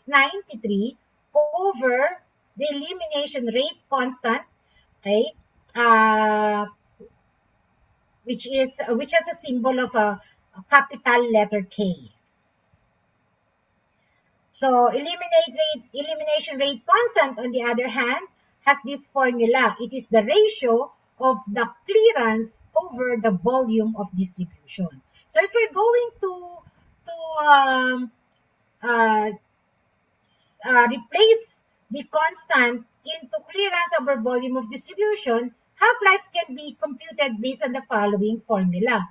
0.693 over the elimination rate constant, okay, which has a symbol of a capital letter K. So elimination rate constant, on the other hand, has this formula. It is the ratio of the clearance over the volume of distribution. So if we're going to uh, replace the constant into clearance over volume of distribution, half-life can be computed based on the following formula.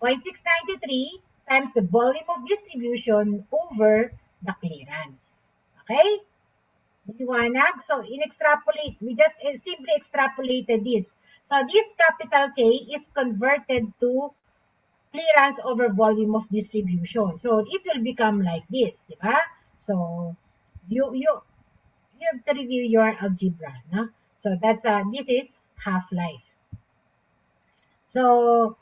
0.693 times the volume of distribution over the clearance. Okay? Liwanag? So, we just simply extrapolated this. So, this capital K is converted to clearance over volume of distribution. So, it will become like this, di ba? So, you have to review your algebra, no? So, this is half-life. So,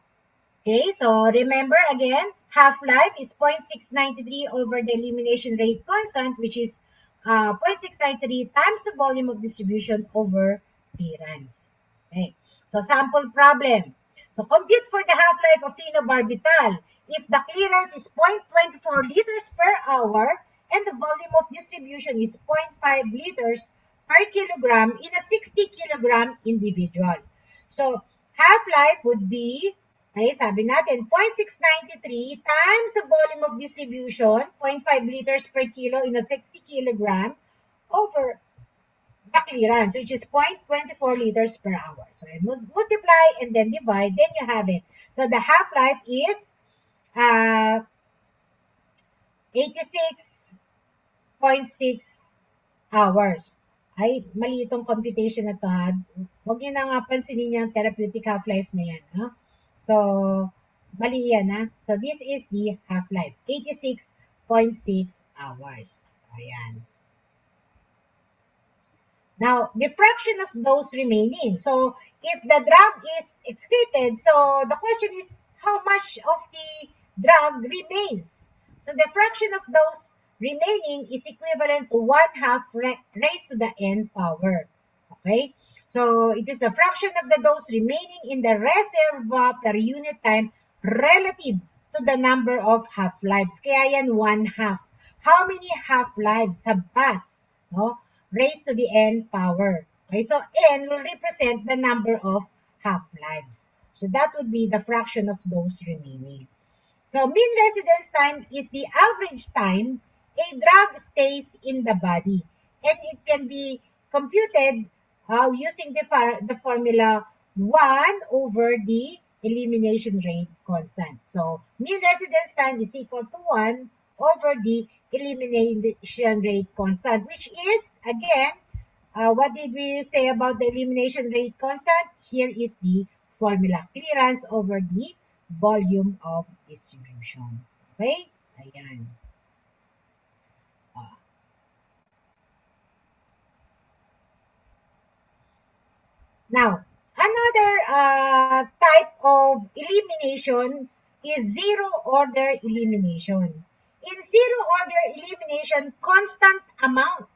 okay, so remember again, half-life is 0.693 over the elimination rate constant, which is 0.693 times the volume of distribution over clearance. Okay, so sample problem. So compute for the half-life of phenobarbital. If the clearance is 0.24 liters per hour and the volume of distribution is 0.5 liters per kilogram in a 60 kilogram individual. So half-life would be, okay, sabi natin, 0.693 times the volume of distribution, 0.5 liters per kilo in a 60 kilogram, over the clearance, which is 0.24 liters per hour. So I must multiply and then divide, then you have it. So the half-life is 86.6 hours. Ay, mali itong computation na to, ha. Huwag nyo na nga pansinin yung therapeutic half-life na yan. Ha? So, mali yan. Ha? So, this is the half-life. 86.6 hours. Ayan. Now, the fraction of those remaining. So, if the drug is excreted, so the question is, how much of the drug remains? So, the fraction of those remaining is equivalent to 1/2 raised to the n power. Okay? So, it is the fraction of the dose remaining in the reservoir per unit time relative to the number of half-lives. Kaya yan 1/2. How many half-lives have passed? No? Raised to the n power. Okay, so n will represent the number of half-lives. So that would be the fraction of those remaining. So mean residence time is the average time a drug stays in the body. And it can be computed using the formula 1 over the elimination rate constant. So mean residence time is equal to 1 over the elimination rate constant, which is, again, what did we say about the elimination rate constant? Here is the formula. Clearance over the volume of distribution. Okay? Ayan. Now, another type of elimination is zero-order elimination. In zero-order elimination, constant amount.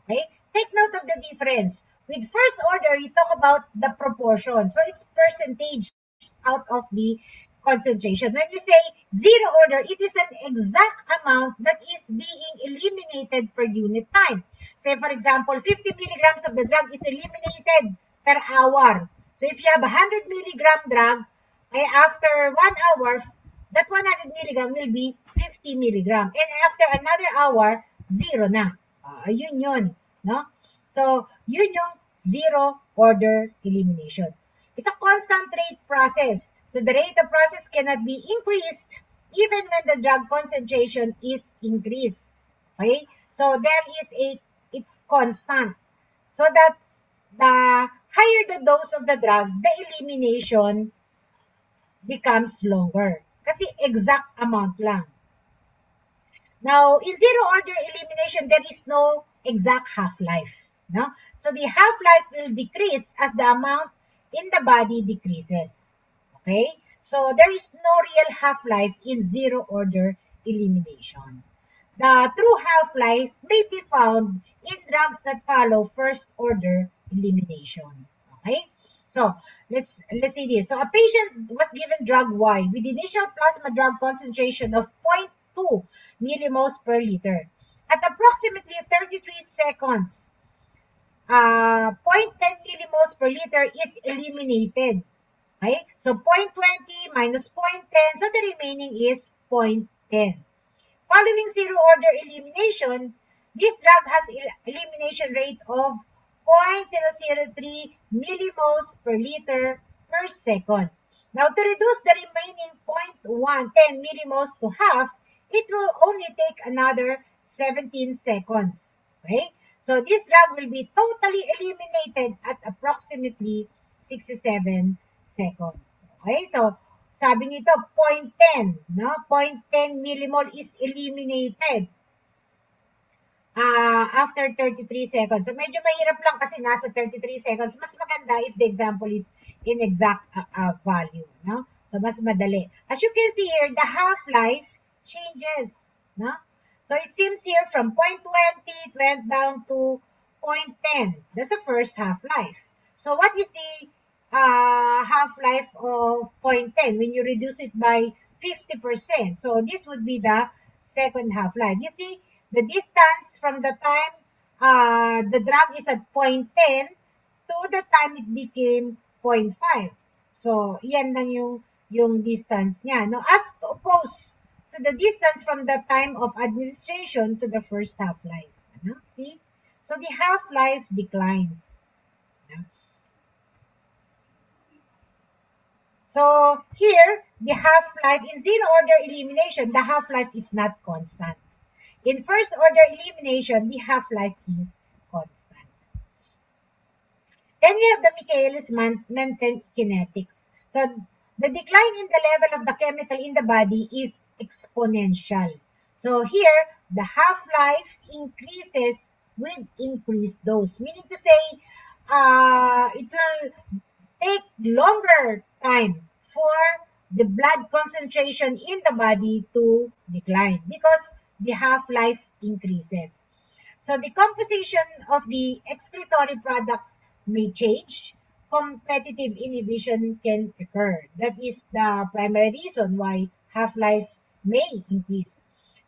Okay? Take note of the difference. With first order, you talk about the proportion. So, it's percentage out of the concentration. When you say zero order, it is an exact amount that is being eliminated per unit time. Say, for example, 50 milligrams of the drug is eliminated per hour. So if you have 100 milligram drug, after 1 hour, that 100 milligram will be 50 milligram. And after another hour, zero na. Yun. No? So, yun yung zero order elimination. It's a constant rate process. So, the rate of process cannot be increased even when the drug concentration is increased. Okay? So, it's constant. So that the higher the dose of the drug, the elimination becomes longer. Kasi exact amount lang. Now, in zero order elimination, there is no exact half-life. No? So the half-life will decrease as the amount in the body decreases. Okay? So there is no real half-life in zero order elimination. The true half-life may be found in drugs that follow first order elimination. Okay? So let's see this. So a patient was given drug Y with initial plasma drug concentration of 0.2 millimoles per liter. At approximately 33 seconds, 0.10 millimoles per liter is eliminated. Okay? So 0.20 minus 0.10, so the remaining is 0.10. Following zero order elimination, this drug has elimination rate of 0.003 millimoles per liter per second. Now, to reduce the remaining 0.10 millimoles to half, it will only take another 17 seconds. Okay? So, this drug will be totally eliminated at approximately 67 seconds. Okay? So, sabi nito, 0.10, no? 0.10 millimole is eliminated after 33 seconds. So, medyo mahirap lang kasi nasa 33 seconds. Mas maganda if the example is in exact value, no? So, mas madali. As you can see here, the half-life changes, no? So, it seems here from 0.20, it went down to 0.10. That's the first half-life. So, what is the half-life of 0.10 when you reduce it by 50%? So, this would be the second half-life. You see, the distance from the time the drug is at 0.10 to the time it became 0.5. So, yan lang yung distance niya. No? As opposed to the distance from the time of administration to the first half-life. Ano? See? So, the half-life declines. So, here, the half-life, in zero-order elimination, the half-life is not constant. In first-order elimination, the half-life is constant. Then we have the Michaelis-Menten kinetics. So, the decline in the level of the chemical in the body is exponential. So, here, the half-life increases with increased dose. Meaning to say, it will take longer time for the blood concentration in the body to decline because the half-life increases. So the composition of the excretory products may change. Competitive inhibition can occur. That is the primary reason why half-life may increase.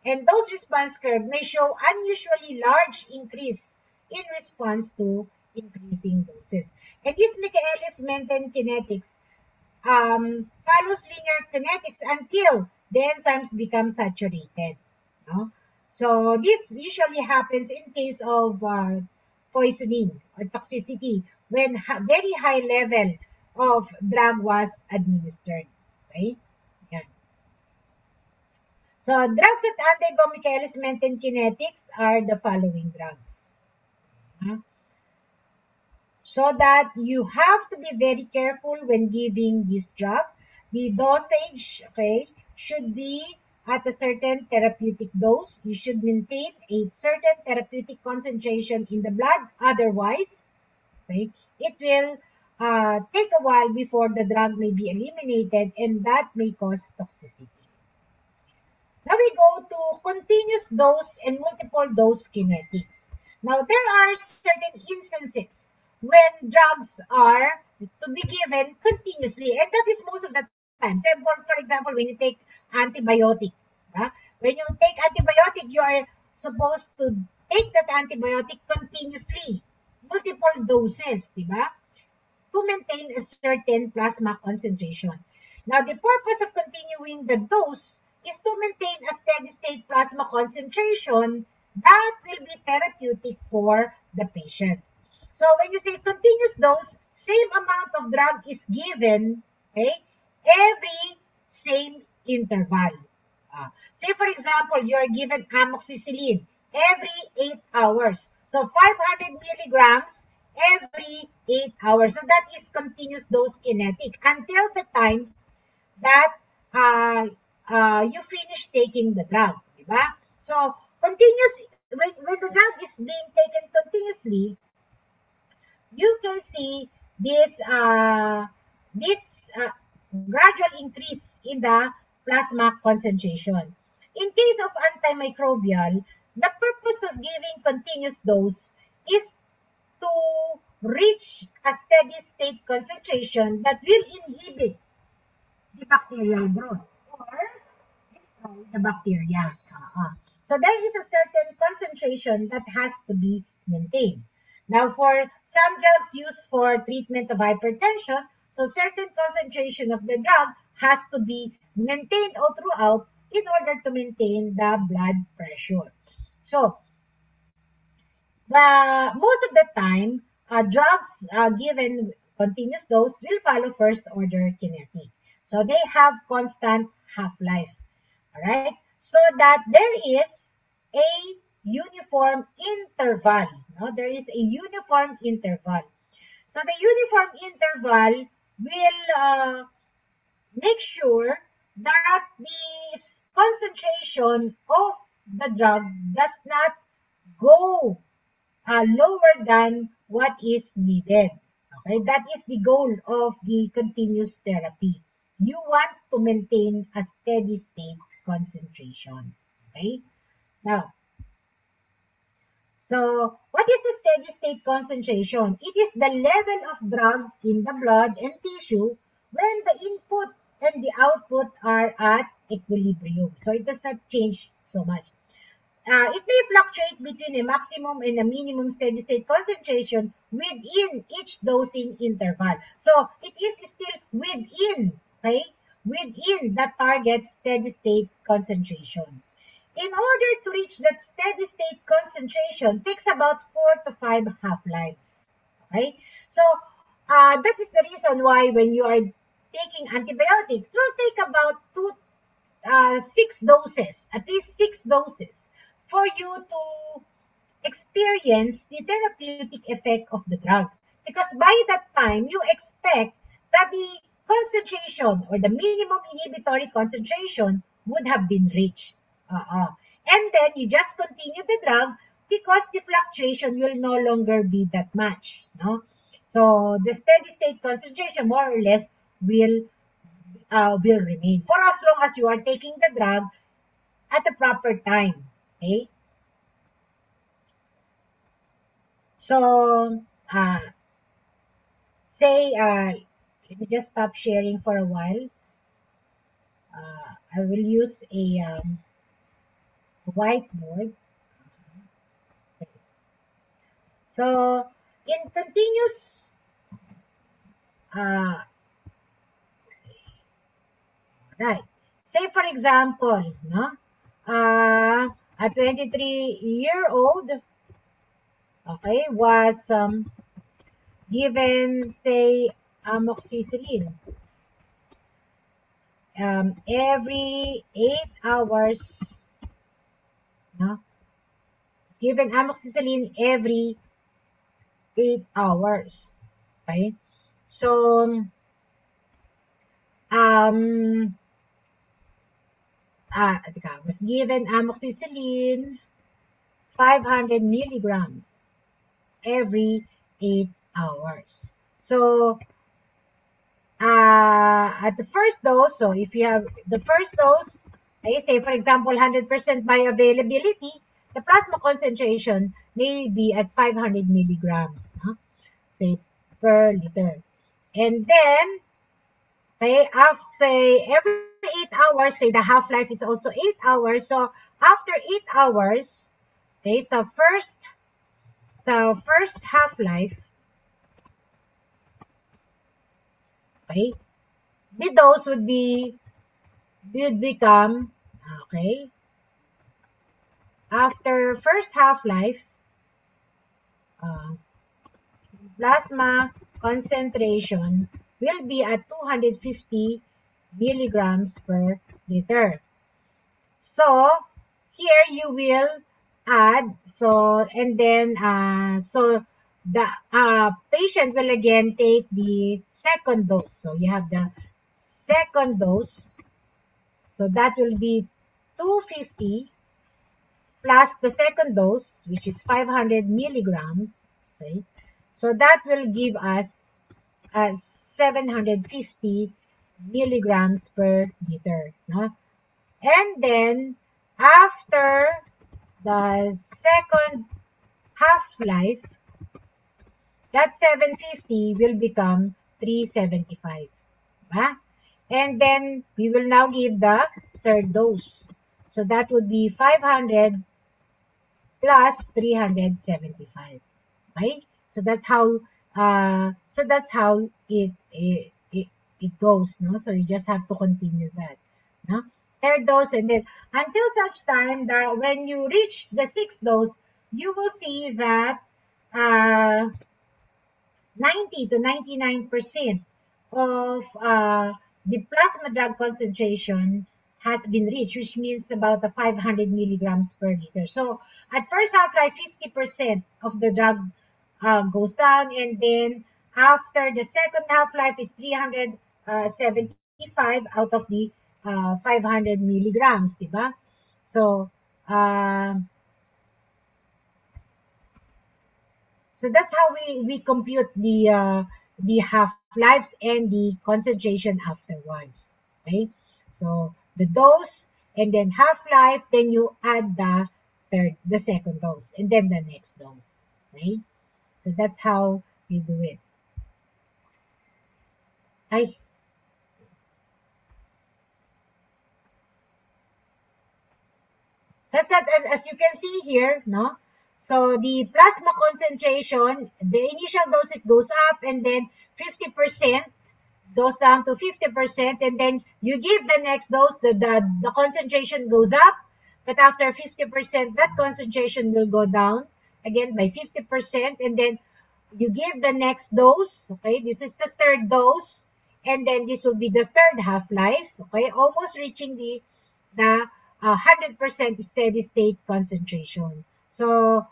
And dose response curve may show unusually large increase in response to increasing doses. And this Michaelis-Menten kinetics follows linear kinetics until the enzymes become saturated. No? So this usually happens in case of poisoning or toxicity when very high level of drug was administered. Okay? Yan. So drugs that undergo Michaelis-Menten kinetics are the following drugs. So that you have to be very careful when giving this drug. The dosage, okay, should be at a certain therapeutic dose. You should maintain a certain therapeutic concentration in the blood. Otherwise, okay, it will take a while before the drug may be eliminated, and that may cause toxicity. Now we go to continuous dose and multiple dose kinetics. Now there are certain instances when drugs are to be given continuously, and that is most of the time. Say, for example, when you take antibiotic, when you take antibiotic, you are supposed to take that antibiotic continuously, multiple doses, di ba? To maintain a certain plasma concentration. Now, the purpose of continuing the dose is to maintain a steady-state plasma concentration that will be therapeutic for the patient. So when you say continuous dose, same amount of drug is given, okay, every same interval. Say for example, you are given amoxicillin every 8 hours. So 500 milligrams every 8 hours. So that is continuous dose kinetic until the time that you finish taking the drug. Diba? So continuous, when the drug is being taken continuously, you can see this gradual increase in the plasma concentration. In case of antimicrobial, the purpose of giving continuous dose is to reach a steady state concentration that will inhibit the bacterial growth or destroy the bacteria. So there is a certain concentration that has to be maintained. Now, for some drugs used for treatment of hypertension, so certain concentration of the drug has to be maintained all throughout in order to maintain the blood pressure. So, most of the time, drugs given continuous dose will follow first order kinetic. So they have constant half-life. All right? So that there is a uniform interval. No? There is a uniform interval. So the uniform interval will make sure that the concentration of the drug does not go lower than what is needed. Okay, that is the goal of the continuous therapy. You want to maintain a steady state concentration. Okay, now, so what is the steady state concentration? It is the level of drug in the blood and tissue when the input and the output are at equilibrium. So it does not change so much. It may fluctuate between a maximum and a minimum steady state concentration within each dosing interval. So it is still within, okay, within the target steady state concentration. In order to reach that steady state concentration, takes about 4 to 5 half-lives. Okay, so that is the reason why when you are taking antibiotics, it will take about 6 doses, at least 6 doses, for you to experience the therapeutic effect of the drug. Because by that time, you expect that the concentration or the minimum inhibitory concentration would have been reached. And then you just continue the drug because the fluctuation will no longer be that much. No? So the steady state concentration more or less will remain for as long as you are taking the drug at the proper time. Okay? So, let me just stop sharing for a while. I will use a whiteboard. So, in continuous, right. Say for example, no, a 23-year-old, okay, was given, say, amoxicillin every 8 hours. No? It's given amoxicillin every 8 hours. Okay? So, was given amoxicillin 500 milligrams every 8 hours. So, at the first dose, so if you have the first dose, okay, say for example 100% bioavailability, the plasma concentration may be at 500 milligrams, say, per liter. And then, Okay, after, say, every 8 hours, say the half-life is also 8 hours. So after 8 hours, okay, so first half-life, okay, the dose would become, okay, after first half-life, uh, plasma concentration will be at 250 milligrams per liter. So here you will add, so and then so the patient will again take the second dose. So you have the second dose, so that will be 250 plus the second dose, which is 500 milligrams. Okay, so that will give us 750 milligrams per liter. No? And then after the second half-life, that 750 will become 375. Diba? And then we will now give the third dose. So that would be 500 plus 375. Okay? So that's how it goes, no? So you just have to continue that, no? Third dose, and then until such time that when you reach the sixth dose, you will see that uh, 90 to 99% of the plasma drug concentration has been reached, which means about the 500 milligrams per liter. So at first half-life, 50% of the drug goes down, and then after the second half-life is 375 out of the 500 milligrams, diba? So, so that's how we compute the half-lives and the concentration afterwards. Okay? So the dose and then half-life, then you add the second dose, and then the next dose. Okay? So that's how you do it. I So as you can see here, no? So the plasma concentration, the initial dose, it goes up, and then 50% goes down to 50%, and then you give the next dose, the concentration goes up, but after 50%, that concentration will go down again by 50%, and then you give the next dose, okay? This is the third dose, and then this will be the third half-life, okay? Almost reaching the 100% steady state concentration. So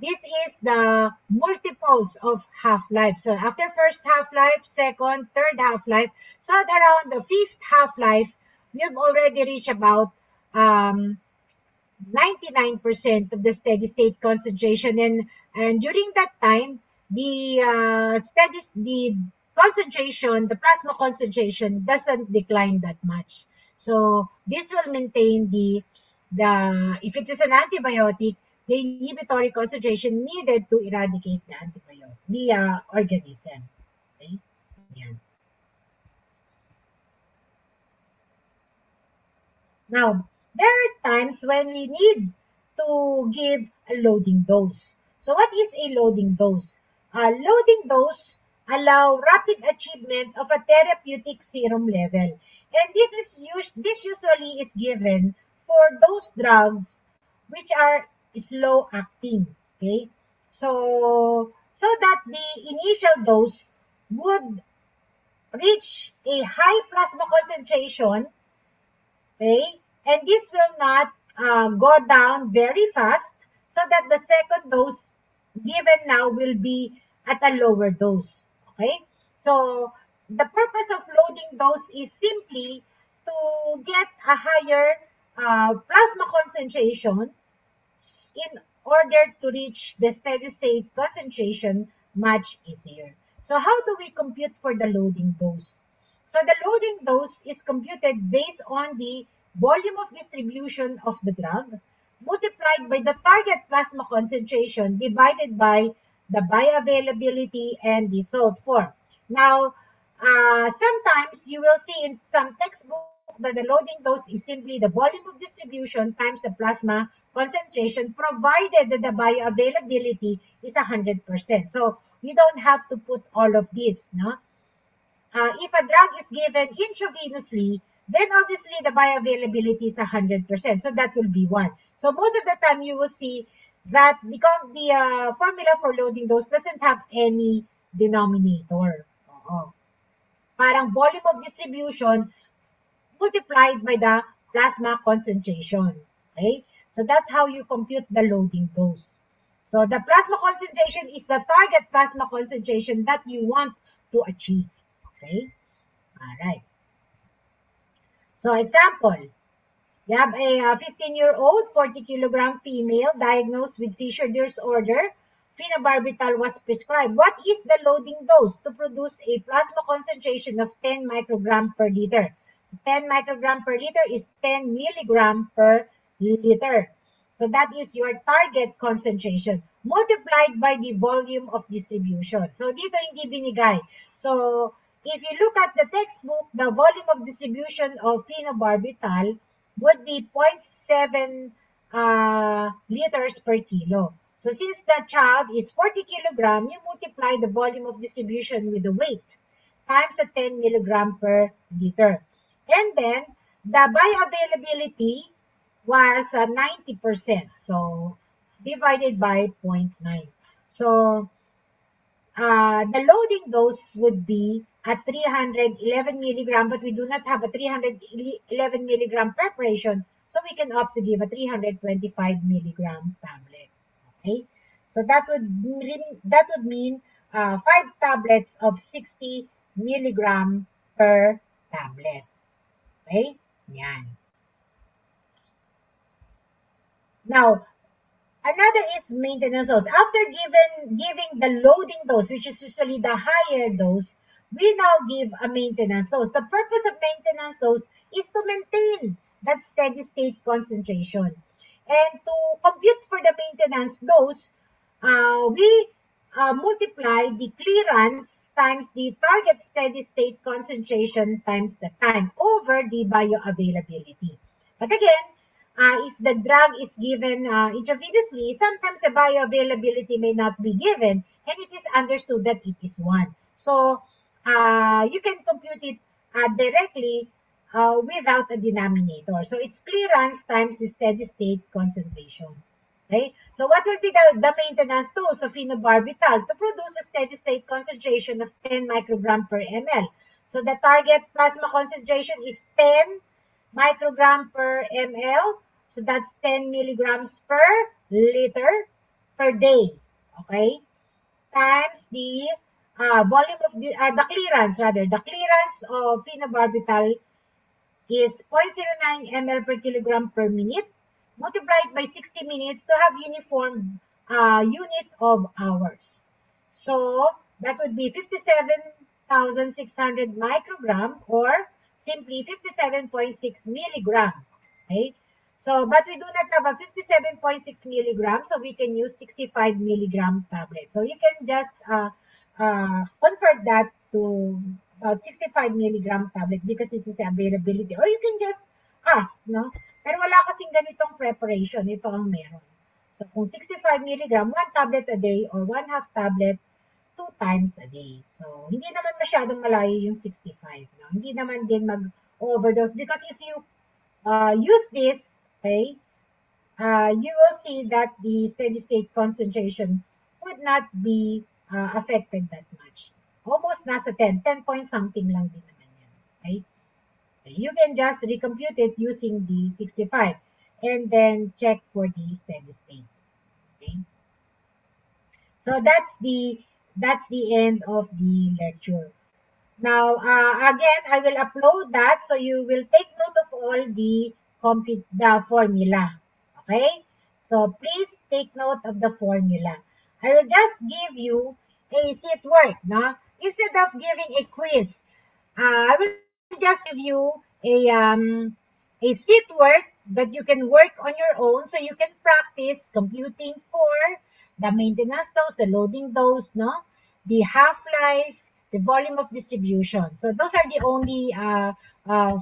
this is the multiples of half-life. So after first half-life, second, third half-life, so at around the fifth half-life, we have already reached about 99% of the steady state concentration, and during that time, the concentration, the plasma concentration doesn't decline that much. So this will maintain the if it is an antibiotic, the inhibitory concentration needed to eradicate the antibiotic, the organism. Okay? Yan. Now, there are times when we need to give a loading dose. So what is a loading dose? A loading dose allow rapid achievement of a therapeutic serum level. And this usually is given for those drugs which are slow acting. Okay? So that the initial dose would reach a high plasma concentration. Okay? And this will not go down very fast, so that the second dose given now will be at a lower dose. Okay? So the purpose of loading dose is simply to get a higher plasma concentration in order to reach the steady state concentration much easier. So how do we compute for the loading dose? So the loading dose is computed based on the volume of distribution of the drug multiplied by the target plasma concentration divided by the bioavailability and the salt form. Now, sometimes you will see in some textbooks that the loading dose is simply the volume of distribution times the plasma concentration, provided that the bioavailability is 100%. So you don't have to put all of this, no? If a drug is given intravenously, then obviously the bioavailability is 100%. So that will be 1. So most of the time you will see that the formula for loading dose doesn't have any denominator. Oo. Parang volume of distribution multiplied by the plasma concentration. Okay? So that's how you compute the loading dose. So the plasma concentration is the target plasma concentration that you want to achieve. Okay? All right. So example, you have a 15-year-old, 40 kilogram female diagnosed with seizure disorder. Phenobarbital was prescribed. What is the loading dose to produce a plasma concentration of 10 microgram per liter? So 10 microgram per liter is 10 milligram per liter. So that is your target concentration multiplied by the volume of distribution. So dito hindi binigay. So if you look at the textbook, the volume of distribution of phenobarbital would be 0.7 liters per kilo. So since the child is 40 kilogram, you multiply the volume of distribution with the weight times the 10 milligram per liter. And then the bioavailability was 90%. So divided by 0.9. So the loading dose would be at 311 milligram, but we do not have a 311 milligram preparation, so we can opt to give a 325 milligram tablet. Okay, so that would mean 5 tablets of 60 milligram per tablet. Okay, yan. Now, another is maintenance dose. After giving the loading dose, which is usually the higher dose, we now give a maintenance dose. The purpose of maintenance dose is to maintain that steady state concentration. And to compute for the maintenance dose, we multiply the clearance times the target steady state concentration times the time over the bioavailability. But again, if the drug is given intravenously, sometimes the bioavailability may not be given, and it is understood that it is 1. So you can compute it directly without a denominator. So it's clearance times the steady state concentration. Okay? So what will be the maintenance dose of phenobarbital to produce a steady state concentration of 10 microgram per ml? So the target plasma concentration is 10 microgram per ml. So that's 10 milligrams per liter per day. Okay? Times the volume of the clearance rather. The clearance of phenobarbital is 0.09 ml per kilogram per minute, multiplied by 60 minutes to have uniform unit of hours. So that would be 57,600 microgram, or simply 57.6 milligram. Okay? So, but we do not have a 57.6 milligram, so we can use 65 milligram tablet. So you can just convert that to about 65 milligram tablet because this is the availability. Or you can just ask, no? Pero wala kasing ganitong preparation. Ito ang meron. So kung 65 milligram, 1 tablet a day or 1/2 tablet 2 times a day. So hindi naman masyadong malayo yung 65. No? Hindi naman din mag-overdose because if you use this, okay, you will see that the steady state concentration would not be affected that much. Almost nasa 10 point something lang din naman yan. Okay? You can just recompute it using the 65 and then check for the steady state. Okay? So that's the end of the lecture. Now, again, I will upload that so you will take note of all the formula. Okay? So please take note of the formula. I will just give you a seat work, no? Instead of giving a quiz, I will just give you a seat work that you can work on your own so you can practice computing for the maintenance dose, the loading dose, no? The half-life, the volume of distribution. So those are the only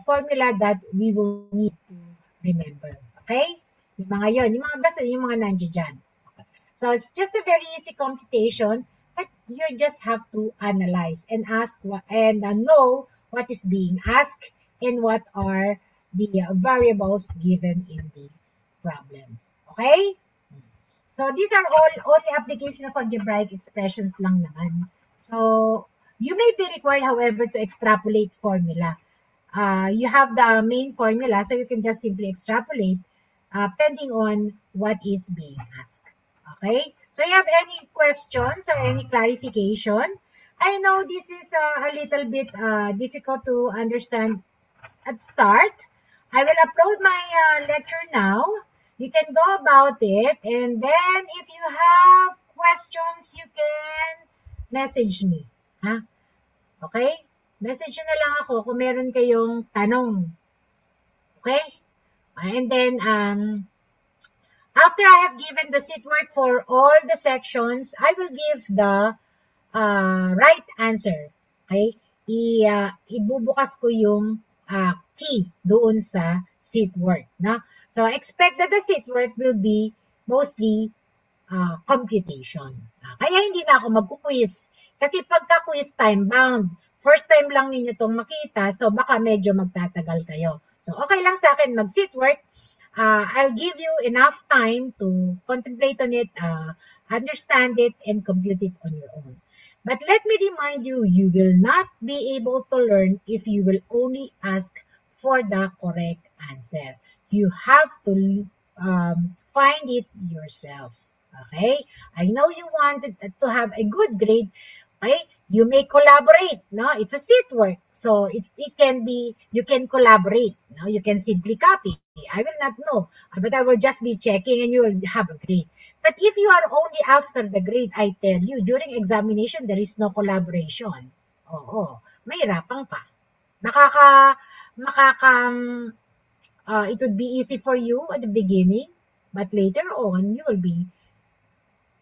formula that we will need to remember. Okay? Yung mga yun, basta yung mga nandiyan dyan. Okay. So it's just a very easy computation, but you just have to analyze and ask and know what is being asked and what are the variables given in the problems. Okay? So these are all only application of algebraic expressions lang naman. So you may be required, however, to extrapolate formula. You have the main formula, so you can just simply extrapolate depending on what is being asked. Okay? So you have any questions or any clarification? I know this is a little bit difficult to understand at start. I will upload my lecture now. You can go about it, and then if you have questions, you can message me. Ha? Okay? Message nyo na lang ako kung meron kayong tanong. Okay? And then, after I have given the seat work for all the sections, I will give the right answer. Okay? Ibubukas ko yung key doon sa seat work. No? So, expect that the seat work will be mostly computation. Kaya hindi na ako magkuquiz. Kasi pagka-quiz time-bound, first time lang ninyo itong makita, so baka medyo magtatagal kayo. So, okay lang sa akin mag-seat work. I'll give you enough time to contemplate on it, understand it, and compute it on your own. But let me remind you, you will not be able to learn if you will only ask for the correct answer. You have to find it yourself. Okay? I know you wanted to have a good grade. Okay? You may collaborate. No? It's a seat work. So, it can be, you can collaborate. No? You can simply copy. I will not know. But I will just be checking and you will have a grade. But if you are only after the grade, I tell you, during examination, there is no collaboration. Oo. Mahirapang pa. It would be easy for you at the beginning, but later on, you will be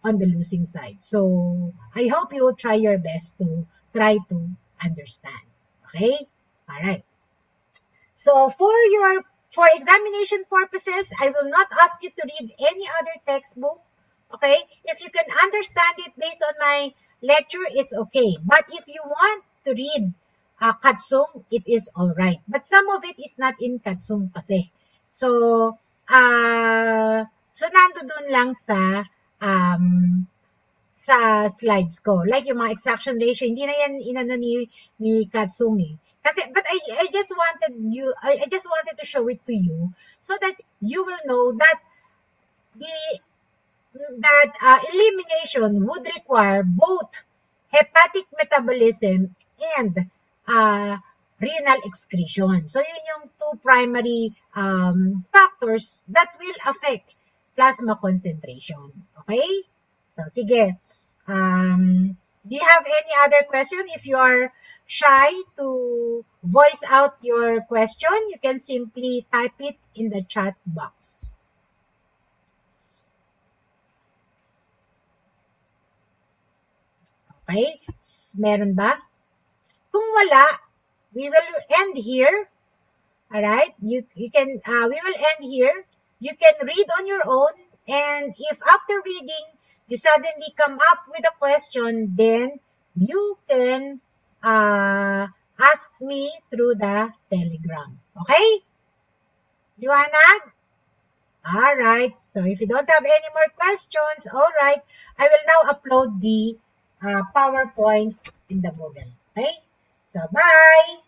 on the losing side. So, I hope you will try your best to try to understand. Okay? Alright. So, for examination purposes, I will not ask you to read any other textbook. Okay? If you can understand it based on my lecture, it's okay. But if you want to read Katsung, it is alright. But some of it is not in Katsung kasi. So, nandoon lang sa slides ko. Like yung mga extraction ratio, hindi na yan inano ni Katsung eh. Kasi, but I just wanted to show it to you so that you will know that elimination would require both hepatic metabolism and renal excretion. So, yun yung two primary factors that will affect plasma concentration. Okay? So, sige. Do you have any other question? If you are shy to voice out your question, you can simply type it in the chat box. Okay? Meron ba? Kung wala, we will end here. Alright? We will end here. You can read on your own. And if after reading, you suddenly come up with a question, then you can ask me through the Telegram. Okay? Liwanag? Alright. So if you don't have any more questions, alright, I will now upload the PowerPoint in the Moodle. Okay? So bye!